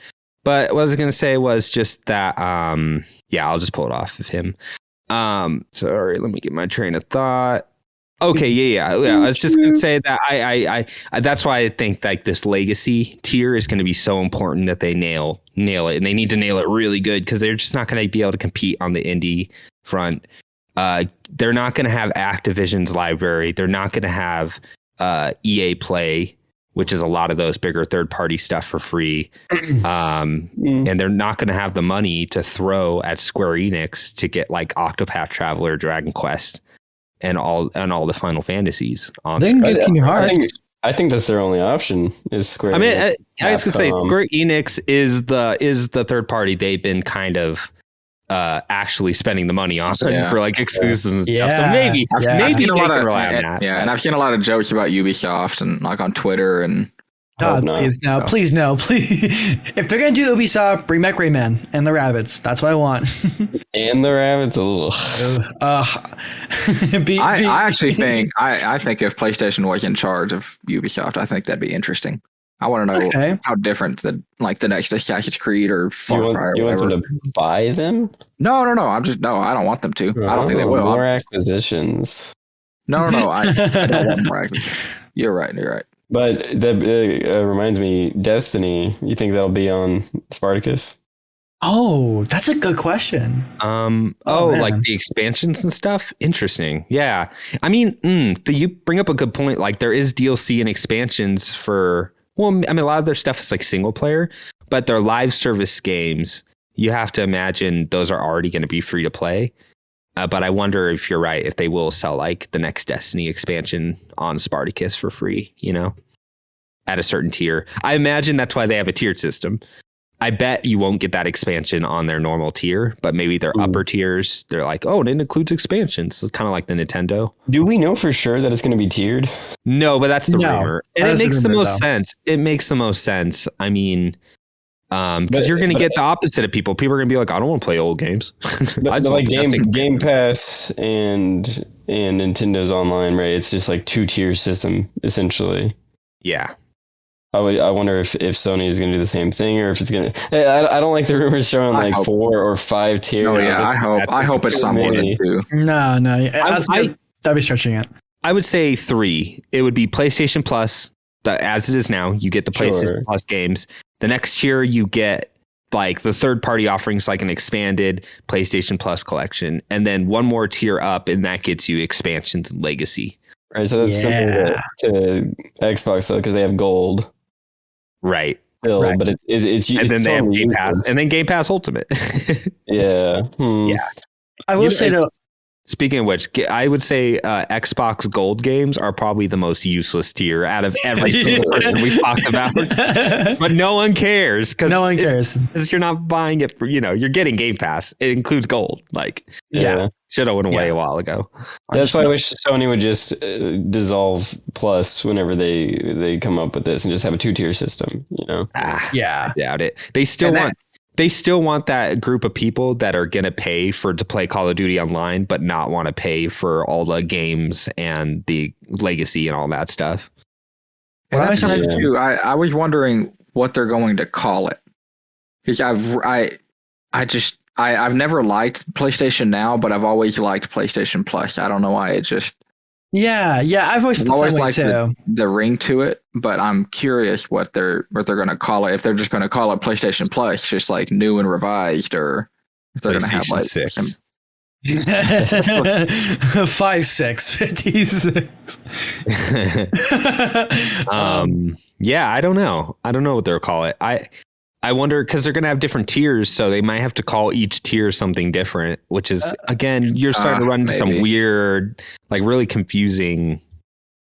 But what I was going to say was just that, I'll just pull it off of him. Sorry, let me get my train of thought. Okay, yeah. I was just going to say that I that's why I think like this legacy tier is going to be so important that they nail it, and they need to nail it really good, because they're just not going to be able to compete on the indie front. They're not going to have Activision's library. They're not going to have EA Play, which is a lot of those bigger third-party stuff for free. And they're not going to have the money to throw at Square Enix to get like Octopath Traveler, Dragon Quest, and all the Final Fantasies on there. They can get Kingdom Hearts. I think that's their only option is Square Enix. I mean, I was going to say Square Enix is the third party they've been kind of actually spending the money on for like exclusives and stuff. So maybe they can rely on that. Yeah, and I've seen a lot of jokes about Ubisoft and like on Twitter and. God, please no. If they're gonna do Ubisoft, bring back Rayman and the rabbits. That's what I want. And the rabbits. I actually think I think if PlayStation was in charge of Ubisoft, I think that'd be interesting. I want to know how different the next Assassin's Creed or Far Cry or whatever. You want them to buy them? No. I don't want them to. I don't think they will. More acquisitions. No. I don't want more acquisitions. You're right. But that reminds me, Destiny. You think that'll be on Spartacus? Oh, that's a good question. Like the expansions and stuff. Interesting. Yeah. I mean, you bring up a good point. Like there is DLC and expansions for Well, I mean, a lot of their stuff is like single player, but their live service games, you have to imagine those are already going to be free to play. But I wonder if you're right, if they will sell like the next Destiny expansion on Spartacus for free, at a certain tier. I imagine that's why they have a tiered system. I bet you won't get that expansion on their normal tier, but maybe their upper tiers, they're like, oh, and it includes expansions. It's kind of like the Nintendo. Do we know for sure that it's going to be tiered? No, but that's the rumor. And it makes the most sense. It makes the most sense. I mean, because you're going to get the opposite of people. People are going to be like, I don't want to play old games. But like Game Pass and Nintendo's online, right? It's just like 2-tier system, essentially. Yeah. I wonder if Sony is going to do the same thing, or if it's going to. I don't like the rumors showing like 4 or 5 tier. Oh yeah, I hope it's not more than 2. No, that'd be stretching it. I would say 3. It would be PlayStation Plus, as it is now. You get the PlayStation Plus games. The next tier, you get like the third-party offerings, like an expanded PlayStation Plus collection, and then one more tier up, and that gets you expansions and legacy. Right, so that's similar to Xbox though, because they have gold. Right. Still, right. But it's and then they have Game Pass, and then Game Pass Ultimate. Yeah. Yeah. I will say though. Speaking of which, I would say Xbox Gold games are probably the most useless tier out of every single person we've talked about. But no one cares. No one cares. Because you're not buying it for, you're getting Game Pass. It includes gold. Like, should have went away a while ago. That's why I wish Sony would just dissolve Plus whenever they come up with this and just have a 2-tier system, I doubt it. They still want that group of people that are going to pay to play Call of Duty online, but not want to pay for all the games and the legacy and all that stuff. And that's too. I was wondering what they're going to call it, because I've never liked PlayStation Now, but I've always liked PlayStation Plus. I don't know why. It just I've always liked the ring to it, but I'm curious what they're going to call it. If they're just going to call it PlayStation Plus, just like new and revised, or if they're going to have like 6. 5, 6, 56. I don't know. I don't know what they'll call it. I wonder, because they're going to have different tiers, so they might have to call each tier something different, which is, again, you're starting to run into some weird, like really confusing.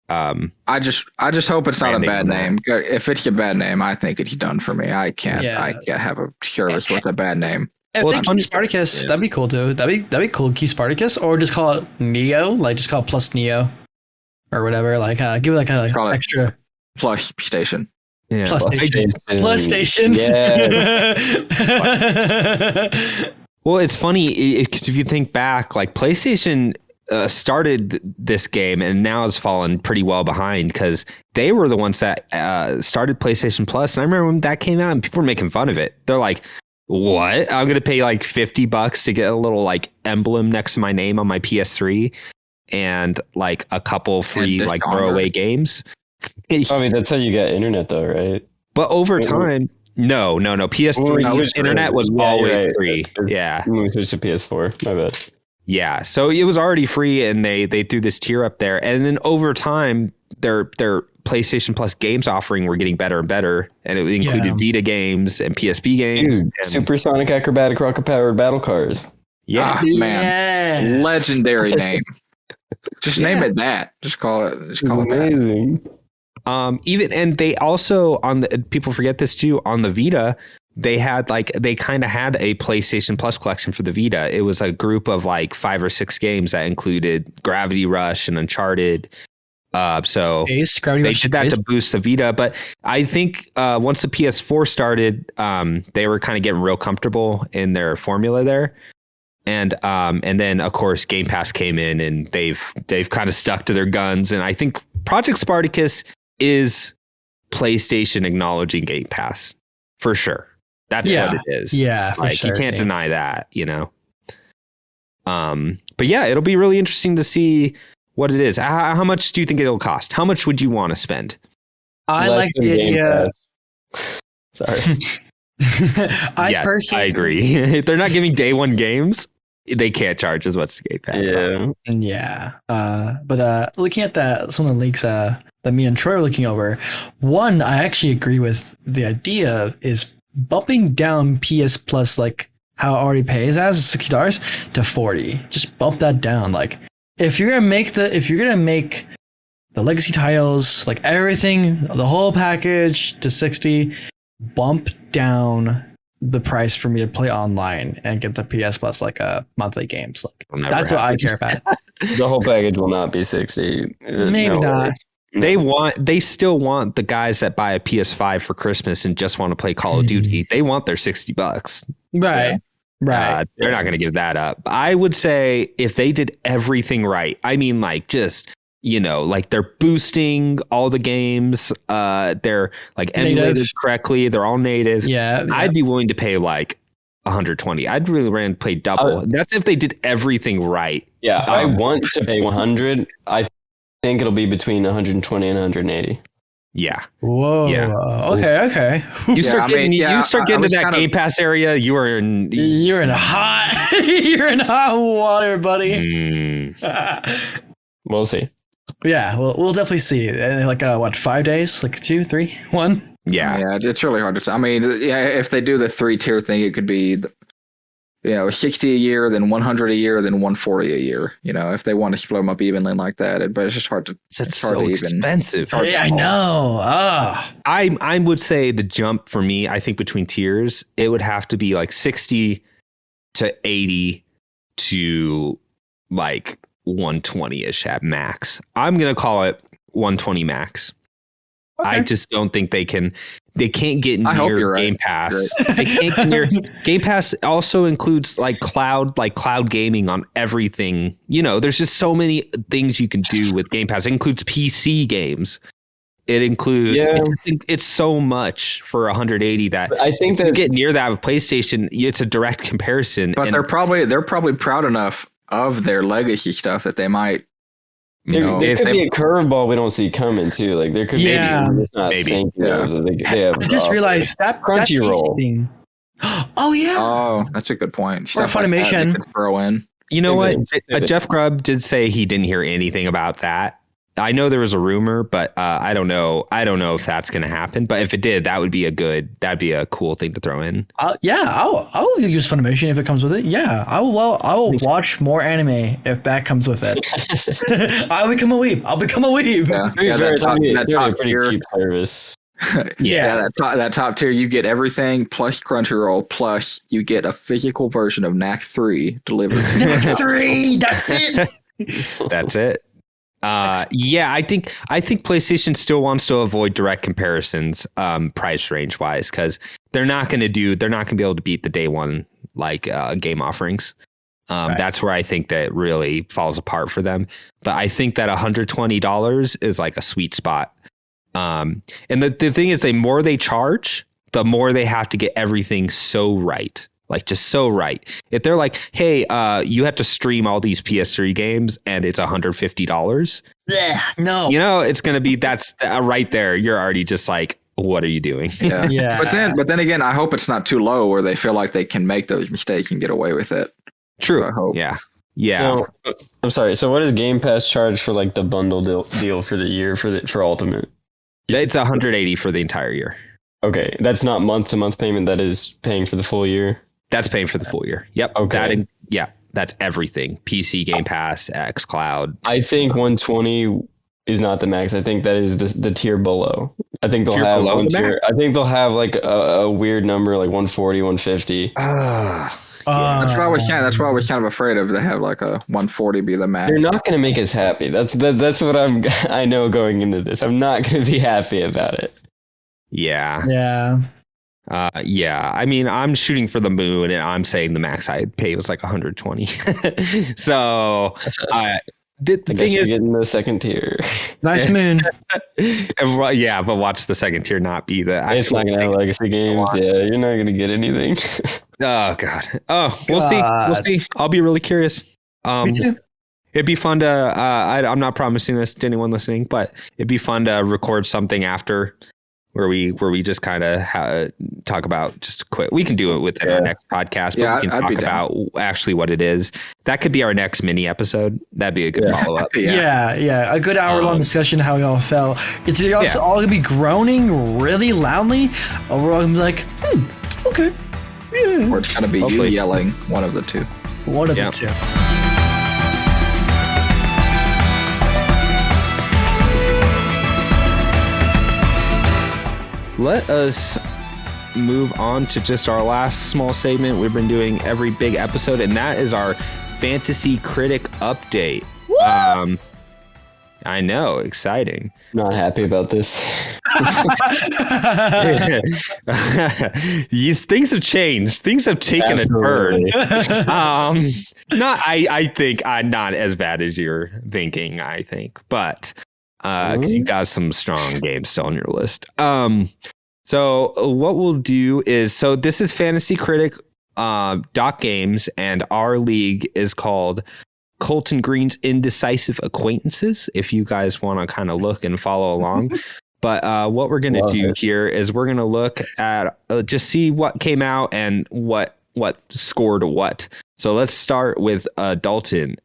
I just hope it's not a bad name. If it's a bad name, I think it's done for me. I can't have a service with a bad name. If they keep Spartacus, that'd be cool too. That'd be cool. Keep Spartacus, or just call it Neo, like just call it Plus Neo, or whatever. Like give it like an extra Plus Station. Yeah. Plus Station. Yeah. Well, it's funny because if you think back, like PlayStation started this game and now has fallen pretty well behind, because they were the ones that started PlayStation Plus. And I remember when that came out and people were making fun of it. They're like, what? I'm going to pay like $50 to get a little like emblem next to my name on my PS3 and like a couple free like throwaway games. I mean, that's how you get internet though, right? But over time, no. PS3 internet was always free. Yeah. We switched to PS4. My bad. Yeah. So it was already free, and they threw this tier up there. And then over time, their PlayStation Plus games offering were getting better and better. And it included Vita games and PSP games. Dude, Supersonic Acrobatic Rocket Powered Battle Cars. Yeah. Man. Yeah. Legendary name. Just name it that. Just call it amazing. That. And they also people forget this too, on the Vita, they kind of had a PlayStation Plus collection for the Vita. It was a group of like 5 or 6 games that included Gravity Rush and Uncharted. So they did that to boost the Vita. But I think once the PS4 started, they were kind of getting real comfortable in their formula there. And then of course Game Pass came in, and they've kind of stuck to their guns. And I think Project Spartacus is PlayStation acknowledging Game Pass for sure. That's what it is. Yeah, like sure, you can't deny that, But yeah, it'll be really interesting to see what it is. How much do you think it'll cost? How much would you want to spend? I like the idea. Sorry. I personally agree. They're not giving day one games. They can't charge as much as Game Pass. Yeah. But looking at some of the leaks that me and Troy are looking over, one I actually agree with the idea of is bumping down PS Plus, like how it already pays as $60 to $40. Just bump that down. Like if you're gonna make the legacy titles, like everything, the whole package to 60, bump down the price for me to play online and get the PS Plus like a monthly games. Like that's what I care about. The whole package will not be 60. Maybe not. They still want the guys that buy a PS5 for Christmas and just want to play Call of Duty. They want their $60. Right. Right. They're not going to give that up. I would say if they did everything right, I mean, like just, like they're boosting all the games. They're like emulated correctly. They're all native. Yeah. I'd be willing to pay like 120. I'd really rather pay double. That's if they did everything right. Yeah. I want to pay 100. I think it'll be between 120 and 180. Yeah. Whoa. Yeah. Okay. You start getting to that Game Pass area. You're in hot. You're in hot water, buddy. We'll see. Yeah, we'll definitely see. Like 5 days? Like 2, 3, 1? Yeah. It's really hard to tell. I mean, if they do the 3-tier thing, it could be 60 a year, then 100 a year, then 140 a year. If they want to split them up evenly like that, but it's just hard to. It's so expensive. Yeah, I know. I would say the jump for me, I think between tiers, it would have to be like 60 to 80 to like 120-ish at max. I'm gonna call it 120 max. Okay. I just don't think they can't get near Game Pass. They can't get near Game Pass. Also includes like cloud gaming on everything. There's just so many things you can do with Game Pass. It includes PC games. It includes it's so much for 180 that I think that you get near that with PlayStation. It's a direct comparison. But they're probably proud enough of their legacy stuff that they might. There could be a curveball we don't see coming too. Like there could be. I just realized that Crunchyroll thing. Oh yeah. Oh, that's a good point. Or Funimation. Like throw in. You know what? Jeff Grubb did say he didn't hear anything about that. I know there was a rumor, but I don't know. I don't know if that's going to happen. But if it did, that'd be a cool thing to throw in. I'll use Funimation if it comes with it. Yeah, I will watch more anime if that comes with it. I'll become a weeb. Yeah, that's a pretty cheap service. That top tier, you get everything plus Crunchyroll, plus you get a physical version of Knack 3 delivered. Knack 3, that's it. That's it. I think PlayStation still wants to avoid direct comparisons, price range wise, because they're not going to be able to beat the day one game offerings. Right. That's where I think that really falls apart for them. But I think that $120 is like a sweet spot. And the thing is, the more they charge, the more they have to get everything so right. Like just so right. If they're like, hey, you have to stream all these PS3 games and it's $150. Yeah, no. It's going to be that's right there. You're already just like, what are you doing? Yeah. But then again, I hope it's not too low where they feel like they can make those mistakes and get away with it. True. So I hope. Yeah. I'm sorry. So what does Game Pass charge for like the bundle deal for the year for Ultimate? It's $180 for the entire year. Okay, that's not month-to-month payment. That is paying for the full year. That's paying for the full year. Yep. Okay. That's everything. PC, Game Pass, xCloud. I think 120 is not the max. I think that is the tier below. I think they'll have one tier. I think they'll have like a weird number, like 140, 150. That's what I was saying. That's what I was kind of afraid of. They have like a 140 be the max. They're not going to make us happy. That's what I know going into this. I'm not going to be happy about it. Yeah. I mean, I'm shooting for the moon, and I'm saying the max I'd pay was like 120. So, the thing is, getting the second tier. Nice moon. But watch the second tier not be the. It's not gonna have legacy games. Yeah, you're not gonna get anything. Oh God. Oh, we'll see. We'll see. I'll be really curious. Me too. It'd be fun to. I'm not promising this to anyone listening, but it'd be fun to record something after where we just kind of talk about just quick. We can do it within our next podcast, but we can talk about actually what it is. That could be our next mini episode. That'd be a good follow up. Yeah, a good hour long discussion how we all felt. It's also all gonna be groaning really loudly, or we're all gonna be like, okay, yeah. Or it's gonna be you yelling, one of the two. One of the two. Let us move on to just our last small segment we've been doing every big episode, and that is our Fantasy Critic update. I know, exciting. Not happy about this. Things have changed. Things have taken a turn. I think I'm not as bad as you're thinking, I think, but because you got some strong games still on your list. So what we'll do is, so this is Fantasy Critic .games, and our league is called Colton Green's Indecisive Acquaintances, if you guys want to kind of look and follow along. But what we're going to do here is we're going to look at just see what came out and what scored what. So let's start with Dalton.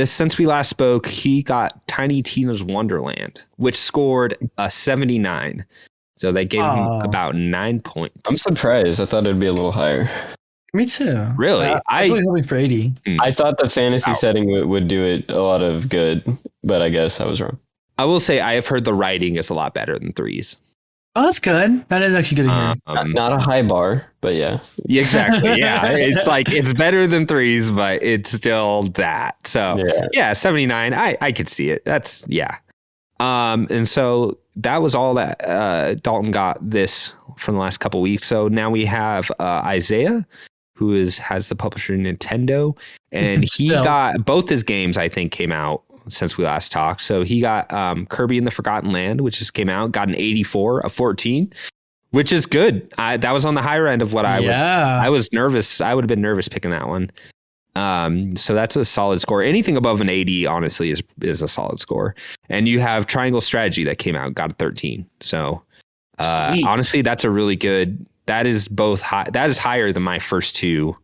Since we last spoke, he got Tiny Tina's Wonderland, which scored a 79. So they gave him about 9 points. I'm surprised. I thought it'd be a little higher. Me too. Really? I was really hoping for 80. I thought the fantasy setting would do it a lot of good, but I guess I was wrong. I will say I have heard the writing is a lot better than threes. Oh, that's good. That is actually good to hear. Not a high bar, but yeah. Exactly. Yeah. It's like, it's better than threes, but it's still that. So yeah 79. I could see it. That's and so that was all that Dalton got this from the last couple weeks. So now we have Izayah, who has the publisher Nintendo, and he got both his games, I think, came out since we last talked. So he got Kirby and the Forgotten Land, which just came out, got an 84, a 14, which is good. That was on the higher end of what I was nervous. I would have been nervous picking that one. So that's a solid score. Anything above an 80, honestly, is a solid score. And you have Triangle Strategy that came out, got a 13. So honestly, that's a really good. That is both high. That is higher than my first two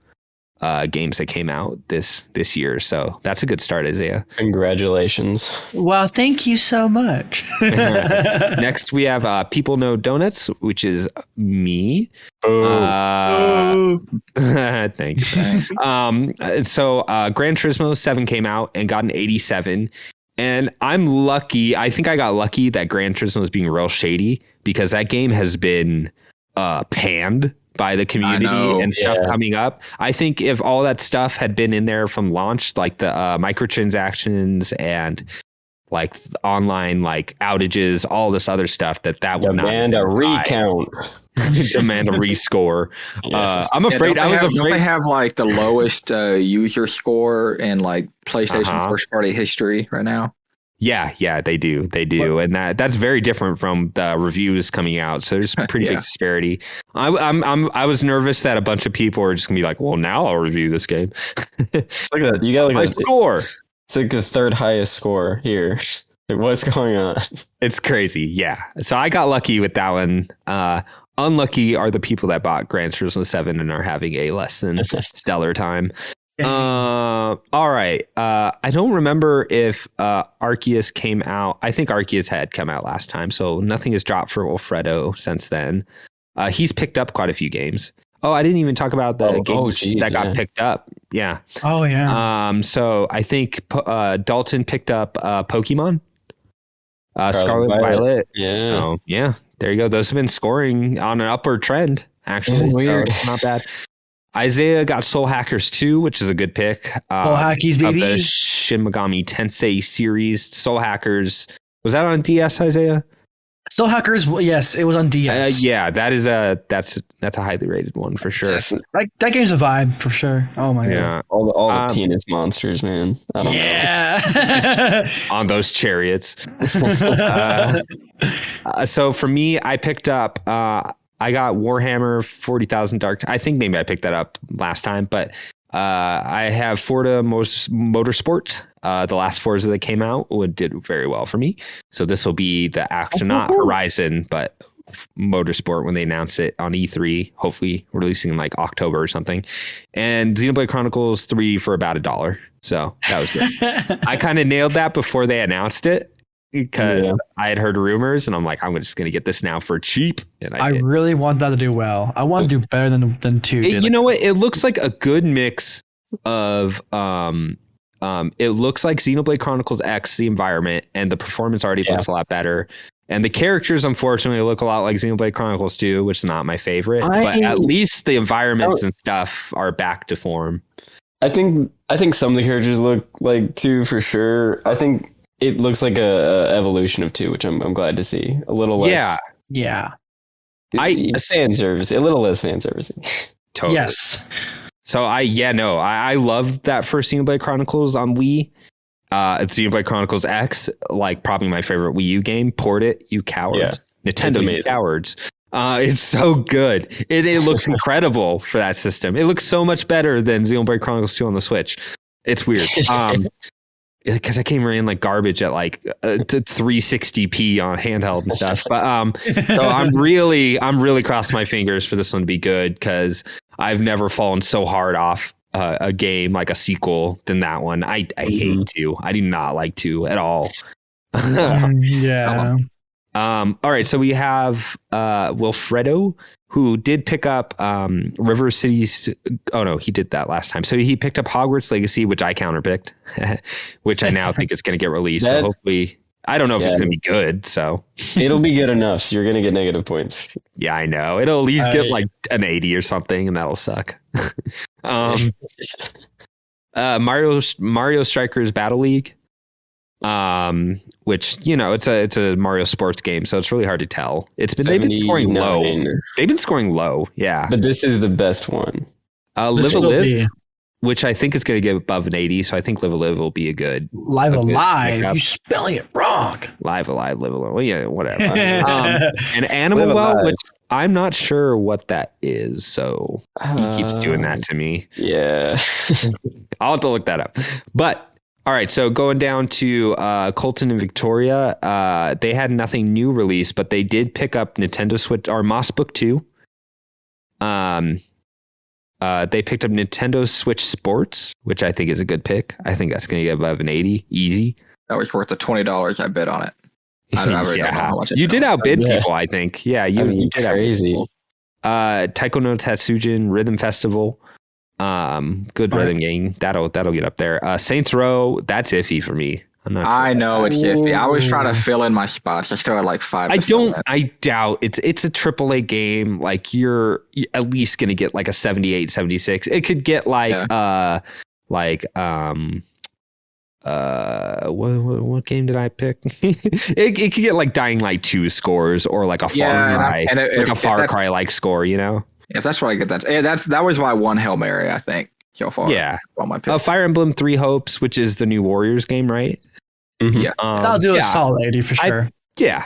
games that came out this year. So that's a good start, Izayah. Congratulations. Well, thank you so much. Next, we have People Know Donuts, which is me. Thank you. So Gran Turismo 7 came out and got an 87. And I'm lucky. I think I got lucky that Gran Turismo is being real shady, because that game has been panned by the community and stuff coming up. I think if all that stuff had been in there from launch, like the microtransactions and like online like outages, all this other stuff, that would demand a recount. Demand a rescore. I'm afraid. Don't they have like the lowest user score in like PlayStation first party history right now? Yeah, they do. And that's very different from the reviews coming out. So there's some pretty big disparity. I was nervous that a bunch of people are just gonna be like, well, now I'll review this game. It's like you got like a score. It's like the third highest score here. Like, what's going on? It's crazy. Yeah. So I got lucky with that one. Unlucky are the people that bought Gran Turismo 7 and are having a less than stellar time. All right. I don't remember if Arceus came out. I think Arceus had come out last time, so nothing has dropped for Wilfredo since then. He's picked up quite a few games. Oh, I didn't even talk about the games that got picked up. Yeah. Oh, yeah. So I think Dalton picked up Pokemon, Scarlet Violet. Yeah. So, yeah, there you go. Those have been scoring on an upward trend, actually. Weird. So not bad. Izayah got Soul Hackers 2, which is a good pick. Soul Hackies, baby. Of the Shin Megami Tensei series. Soul Hackers. Was that on DS, Izayah? Soul Hackers, yes, it was on DS. Yeah, that's a highly rated one for sure. Yes. Like that game's a vibe for sure. Oh my god. All the penis monsters, man. I don't know. On those chariots. So for me, I picked up I got Warhammer 40,000 Dark. I think maybe I picked that up last time, but I have Forza Motorsport the last Forza that came out did very well for me. So this will be the Astronaut Horizon, but motorsport when they announced it on E3, hopefully releasing in like October or something. And Xenoblade Chronicles 3 for about $1. So that was good. I kind of nailed that before they announced it because I had heard rumors and I'm like, I'm just going to get this now for cheap. And I really want that to do well. I want to do better than 2. You know what? It looks like a good mix of it looks like Xenoblade Chronicles X, the environment, and the performance already looks a lot better. And the characters, unfortunately, look a lot like Xenoblade Chronicles 2, which is not my favorite. But at least the environments and stuff are back to form. I think some of the characters look like 2 for sure. I think it looks like a evolution of 2, which I'm glad to see. A little less. Yeah. Fan service, a little less fan service. Totally. Yes. So I love that first Xenoblade Chronicles on Wii. It's Xenoblade Chronicles X, like probably my favorite Wii U game. Port it, you cowards. Yeah, Nintendo, you cowards. It's so good. It looks incredible for that system. It looks so much better than Xenoblade Chronicles 2 on the Switch. It's weird. Because I came in like garbage at like 360p on handheld and stuff. But so I'm really crossing my fingers for this one to be good because I've never fallen so hard off a game like a sequel than that one. I hate 2. I do not like 2 at all. Yeah. All right, so we have Wilfredo, who did pick up River City's. Oh no, he did that last time. So he picked up Hogwarts Legacy, which I counterpicked, which I now think is going to get released. So hopefully, I don't know if it's going to be good. So it'll be good enough. So you're going to get negative points. Yeah, I know. It'll at least get like an 80 or something, and that'll suck. Mario Strikers Battle League. Which it's a Mario sports game, so it's really hard to tell. They've been scoring low. They've been scoring low, yeah. But this is the best one. Live a Live, which I think is going to get above an 80, so I think Live a Live will be a good. Live Alive, you're spelling it wrong. Live Alive, Live a Live. Well, yeah, whatever. And Animal Well, which I'm not sure what that is, so he keeps doing that to me. Yeah, I'll have to look that up, but. All right, so going down to Colton and Victoria, they had nothing new released, but they did pick up Nintendo Switch or Moss Book 2. They picked up Nintendo Switch Sports, which I think is a good pick. I think that's going to get above an 80, easy. That was worth the $20 I bid on it. I really don't know how much you did outbid people, I think. Yeah, you did crazy. Taiko no Tatsujin Rhythm Festival. Good rhythm game. That'll get up there. Saints Row, that's iffy for me. I'm not sure. I know it's iffy. I was trying to fill in my spots. I still had like 5. I doubt it's a AAA game. Like you're at least gonna get like a 78, 76. It could get like what game did I pick? it could get like Dying Light 2 scores or like a Far Cry like score, If that's what I get, that was my one Hail Mary, I think, so far. Yeah. On my pick. Fire Emblem 3 Hopes, which is the new Warriors game, right? Mm-hmm. Yeah. I'll do a solid 80 for sure.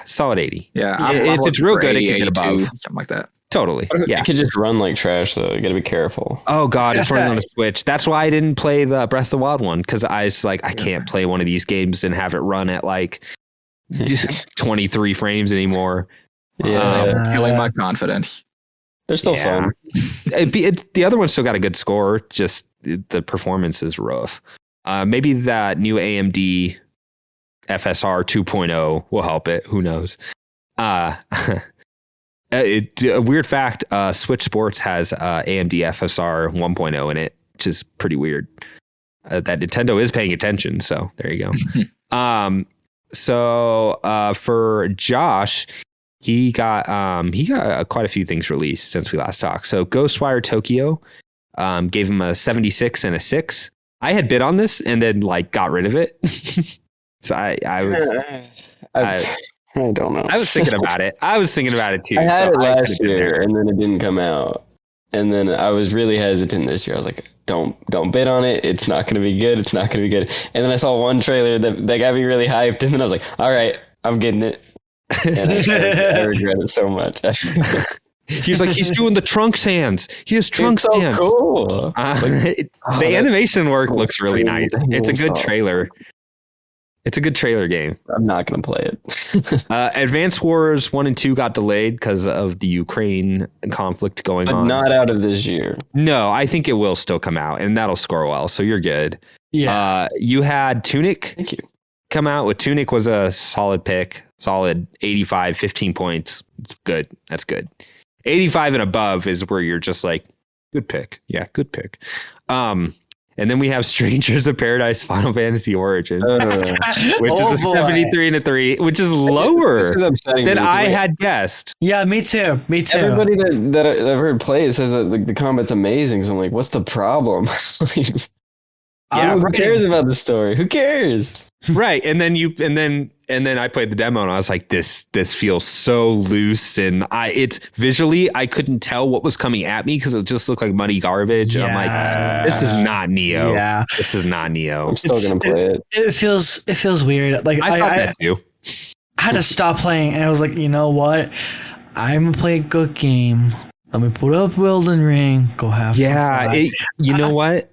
Solid 80. Yeah. If it's real good, it can get above. Something like that. Totally. It could just run like trash, though. You got to be careful. Oh, God. It's running on the Switch. That's why I didn't play the Breath of the Wild one, because I was like, I can't play one of these games and have it run at like 23 frames anymore. Yeah. Killing my confidence. They're still fun. The other one still got a good score. Just the performance is rough. Maybe that new AMD FSR 2.0 will help it. Who knows? A weird fact: Switch Sports has AMD FSR 1.0 in it, which is pretty weird. That Nintendo is paying attention. So there you go. So for Josh. He got quite a few things released since we last talked. So Ghostwire Tokyo gave him a 76 and a 6. I had bid on this and then like got rid of it. So I don't know. I was thinking about it. I was thinking about it too. I had it last year and then it didn't come out. And then I was really hesitant this year. I was like, don't bid on it. It's not going to be good. It's not going to be good. And then I saw one trailer that got me really hyped. And then I was like, all right, I'm getting it. And I regret it so much. He's like, he's doing the Trunks hands. He has Trunks It's so hands. cool. The animation work looks really nice. It's a good trailer. It's a good trailer game. I'm not going to play it. Advance Wars 1 and 2 got delayed because of the Ukraine conflict going But on. not out of this year. No, I think it will still come out, and that'll score well, so you're good. Yeah. You had Tunic Thank you. come out. With Tunic was a solid pick. Solid 85, 15 points. It's good. That's good. 85 and above is where you're just like, good pick. Yeah, good pick. And then we have Strangers of Paradise Final Fantasy Origins, which is a 73 and a 3, which is lower than I had guessed. Yeah, me too. Me too. Everybody that I've heard play it says that the combat's amazing. So I'm like, what's the problem? Who cares about the story? Who cares? Right. And then I played the demo and I was like, this feels so loose, and it's visually I couldn't tell what was coming at me because it just looked like muddy garbage. Yeah. And I'm like, this is not Neo. Yeah. This is not Neo. I'm still gonna play it. It feels weird. Like I thought that too. I had to stop playing, and I was like, you know what? I'm gonna play a good game. Let me put up Elden Ring. Go have fun. You know what?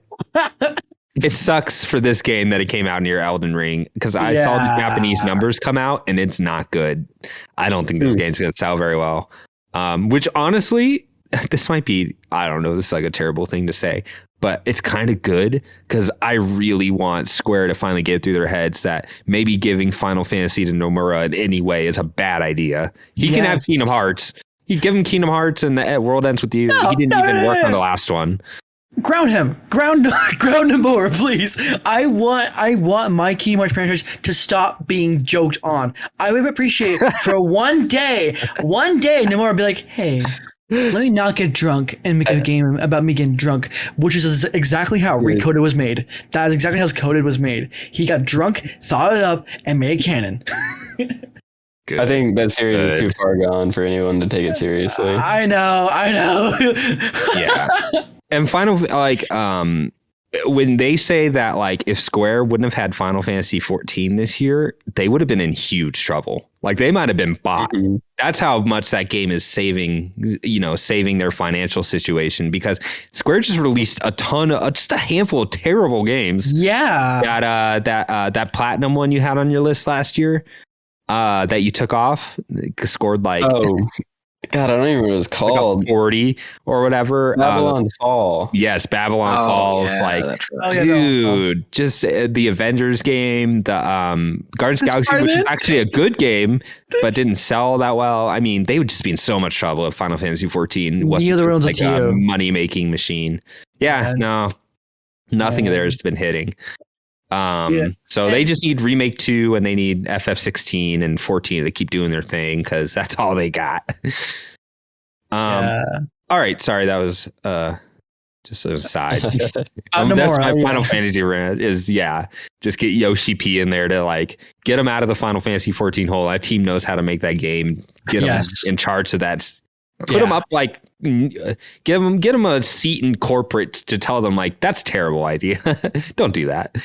It sucks for this game that it came out near Elden Ring because I saw the Japanese numbers come out and it's not good. I don't think this game's going to sell very well. Which honestly, this might be, I don't know, this is like a terrible thing to say, but it's kind of good because I really want Square to finally get through their heads that maybe giving Final Fantasy to Nomura in any way is a bad idea. He can have Kingdom Hearts. You give him Kingdom Hearts and the World Ends With You. He didn't even work on the last one. Ground him more, please. I want my Kingdom Hearts franchise to stop being joked on. I would appreciate for one day, Nomura be like, hey, let me not get drunk and make a game about me getting drunk, which is exactly how Recoded was made. That is exactly how Coded was made. He got drunk, thought it up, and made it canon. Good. I think that series is too far gone for anyone to take it seriously. I know. Yeah. And when they say that, like, if Square wouldn't have had Final Fantasy 14 this year, they would have been in huge trouble. Like, they might have been bought. Mm-hmm. That's how much that game is saving their financial situation, because Square just released just a handful of terrible games. Yeah. That platinum one you had on your list last year, that you took off, scored like... Oh. God, I don't even know what it's called. Like 40 or whatever. Babylon's Fall. Yes, Babylon Falls. Dude, just the Avengers game, the Guardians of the Galaxy, which is actually a good game, but didn't sell that well. I mean, they would just be in so much trouble if Final Fantasy 14 wasn't like a money-making machine. No, nothing of theirs has been hitting. So they just need Remake 2 and they need FF16 and 14 to keep doing their thing, because that's all they got. All right, sorry, that was just an aside. That's my Final Fantasy rant is just get Yoshi P in there to like get him out of the Final Fantasy 14 hole. That team knows how to make that game. Get him in charge of that. Put him up, like get him a seat in corporate to tell them like that's a terrible idea. Don't do that.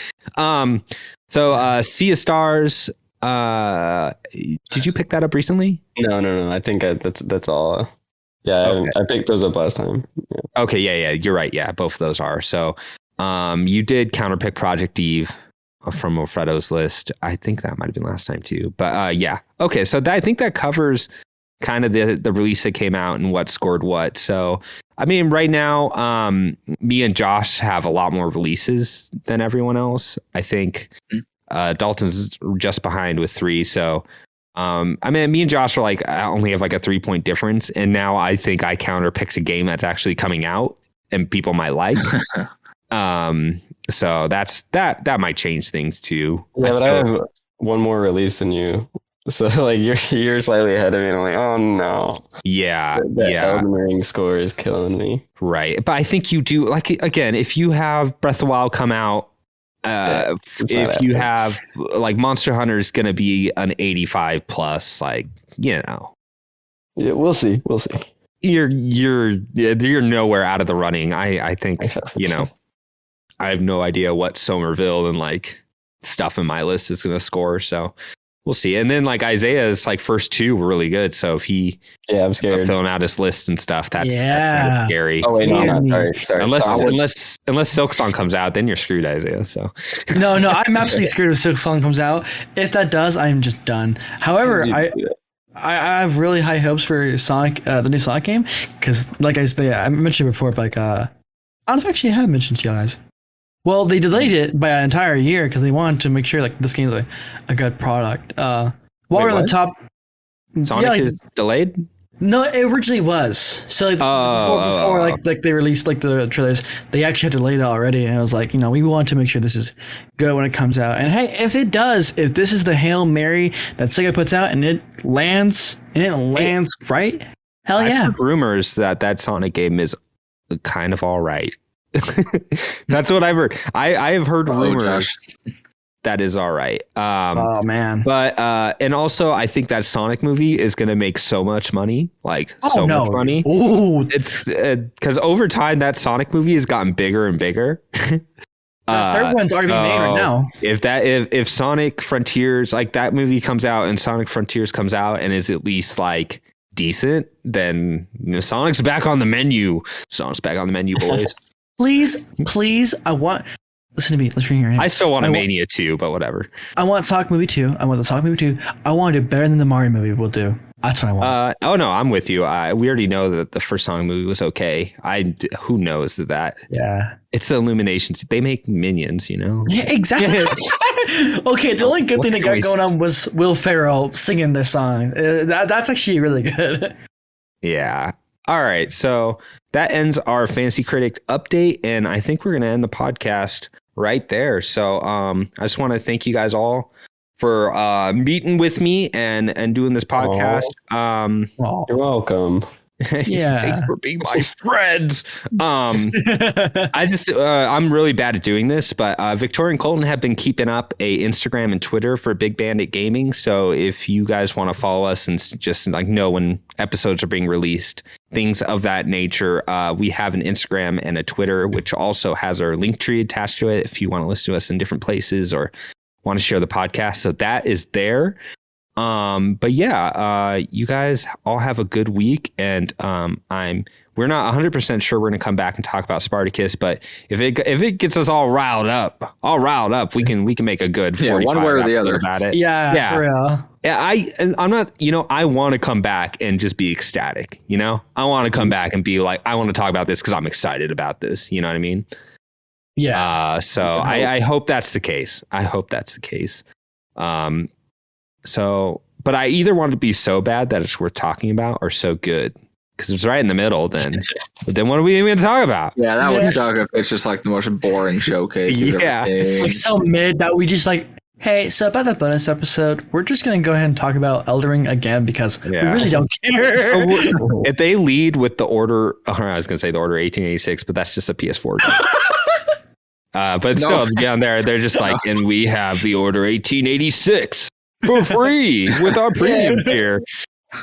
So Sea of Stars. Did you pick that up recently? No. I think that's all. I picked those up last time. Yeah. Okay, yeah, you're right. Yeah, both of those are. So you did counterpick Project Eve from Alfredo's list. I think that might have been last time too. But okay. So I think that covers kind of the release that came out and what scored what. So I mean, right now, me and Josh have a lot more releases than everyone else. I think Dalton's just behind with 3. So I mean, me and Josh are like, I only have like a 3-point difference, and now I think I counterpicked a game that's actually coming out and people might like. So that might change things too. Yeah, but I have one more release than you. So like you're slightly ahead of me, and I'm like, oh no. Yeah. Elden Ring score is killing me. Right. But I think you do, like, again, if you have Breath of the Wild come out, if you have like Monster Hunter is going to be an 85 plus, like, Yeah, we'll see. You're nowhere out of the running. I think, I have no idea what Somerville and like stuff in my list is going to score. So we'll see. And then like Izayah's like first 2 were really good. So if he I'm scared. filling out his list and stuff, that's kind of scary. Oh wait, no, sorry. Unless Silk Song comes out, then you're screwed, Izayah. So no, I'm absolutely screwed if Silk Song comes out. If that does, I'm just done. However, I have really high hopes for Sonic, the new Sonic game, because like I mentioned before, but like I don't know if I actually have mentioned to you guys. Well, they delayed it by an entire year because they wanted to make sure like this game's a good product. While we're on the top, Sonic is delayed. No, it originally was. So like before like they released like the trailers, they actually had delayed it already, and I was like, we want to make sure this is good when it comes out. And hey, if this is the Hail Mary that Sega puts out and it lands right, hell yeah. I've heard rumors that Sonic game is kind of all right. That's what I've heard. I have heard rumors that is all right. Oh man. But and also I think that Sonic movie is going to make so much money, much money. Ooh. It's because over time that Sonic movie has gotten bigger and bigger. The third one's already being made right now. If Sonic Frontiers, like that movie comes out and Sonic Frontiers comes out and is at least like decent, then Sonic's back on the menu. Sonic's back on the menu, boys. Please, listen to me. Let's hear it. I still want a Mania 2, but whatever. I want Sonic movie 2. I want the Sonic movie 2. I want to do better than the Mario movie will do. That's what I want. Oh no, I'm with you. We already know that the first Sonic movie was okay. Who knows that? Yeah, it's the Illuminations. They make minions, Yeah, exactly. Okay, the only good thing that got going on was Will Ferrell singing their songs. That's actually really good. Yeah. All right, so that ends our Fantasy Critic update, and I think we're going to end the podcast right there. So I just want to thank you guys all for meeting with me and doing this podcast. You're welcome. Yeah, thanks for being my friends. I'm really bad at doing this, but Victoria and Colton have been keeping up a Instagram and Twitter for Big Bandit Gaming. So if you guys want to follow us and just like know when episodes are being released, things of that nature, we have an Instagram and a Twitter, which also has our link tree attached to it if you want to listen to us in different places or want to share the podcast. So that is there. But yeah, you guys all have a good week, and we're not 100% sure we're going to come back and talk about Spartacus, but if it gets us all riled up, we can make a good 45 one way or the other about it. Yeah, for real. Yeah, I'm not, I want to come back and just be ecstatic, I want to come back and be like, I want to talk about this because I'm excited about this. You know what I mean? Yeah. So I hope that's the case. So, but I either want it to be so bad that it's worth talking about or so good. Because if it's right in the middle, then what are we even going to talk about? Yeah, that would suck if it's just like the most boring showcase. Like so mid that we just like, hey, so about that bonus episode, we're just going to go ahead and talk about Elden Ring again because we really don't care. If they lead with the order, I was going to say the order 1886, but that's just a PS4 game. But still, down there, they're just like, and we have the order 1886. For free with our premium tier.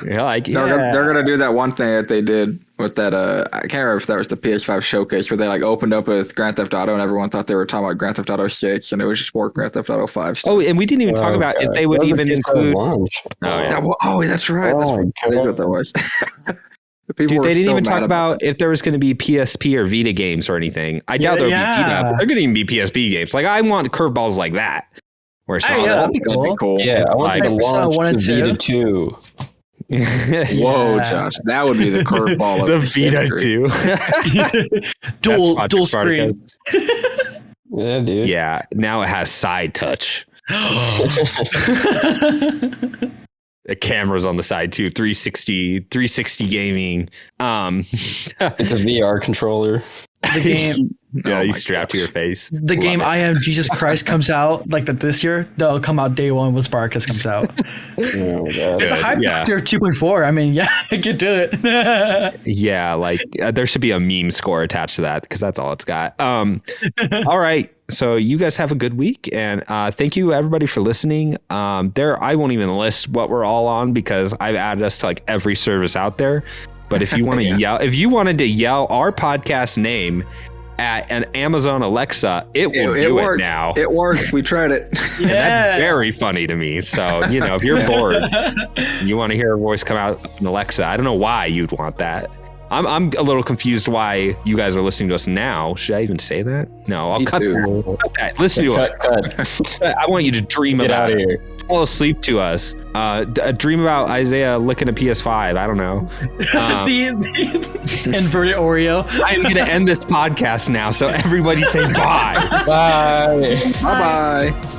They're gonna do that one thing that they did with that. I can't remember if that was the PS5 showcase where they like opened up with Grand Theft Auto and everyone thought they were talking about Grand Theft Auto 6 and it was just more Grand Theft Auto 5 stuff. Oh, and we didn't even talk about if they would even include. That's right. That's what that was. Dude, they didn't even talk about if there was going to be PSP or Vita games or anything. I doubt there would be Vita, but they're going to even be PSP games. Like I want curveballs like that. That'd be cool. Yeah, I want to launch the Vita 2. Whoa, Josh, that would be the curveball of the Vita 2. dual screen. Yeah, dude. Yeah, now it has side touch. The camera's on the side too. 360 gaming. It's a VR controller. The game. Yeah, you strapped to your face. The game I Am Jesus Christ comes out like that this year. That'll come out day one when Spartacus comes out. It's a hype factor of 2.4. I mean, I could do it. Yeah, like there should be a meme score attached to that because that's all it's got. All right. So you guys have a good week, and thank you everybody for listening. I won't even list what we're all on because I've added us to like every service out there. But if you want to yell, if you wanted to yell our podcast name at an Amazon Alexa, it will do it now. It works. We tried it. And that's very funny to me. So, you know, if you're bored and you want to hear a voice come out in Alexa, I don't know why you'd want that. I'm a little confused why you guys are listening to us now. Should I even say that? No, I'll cut that. Listen to us. I want you to dream about it. Fall asleep to us. Dream about Izayah licking a PS5. I don't know. The inverted Oreo. I'm going to end this podcast now. So everybody say bye. Bye. Bye-bye.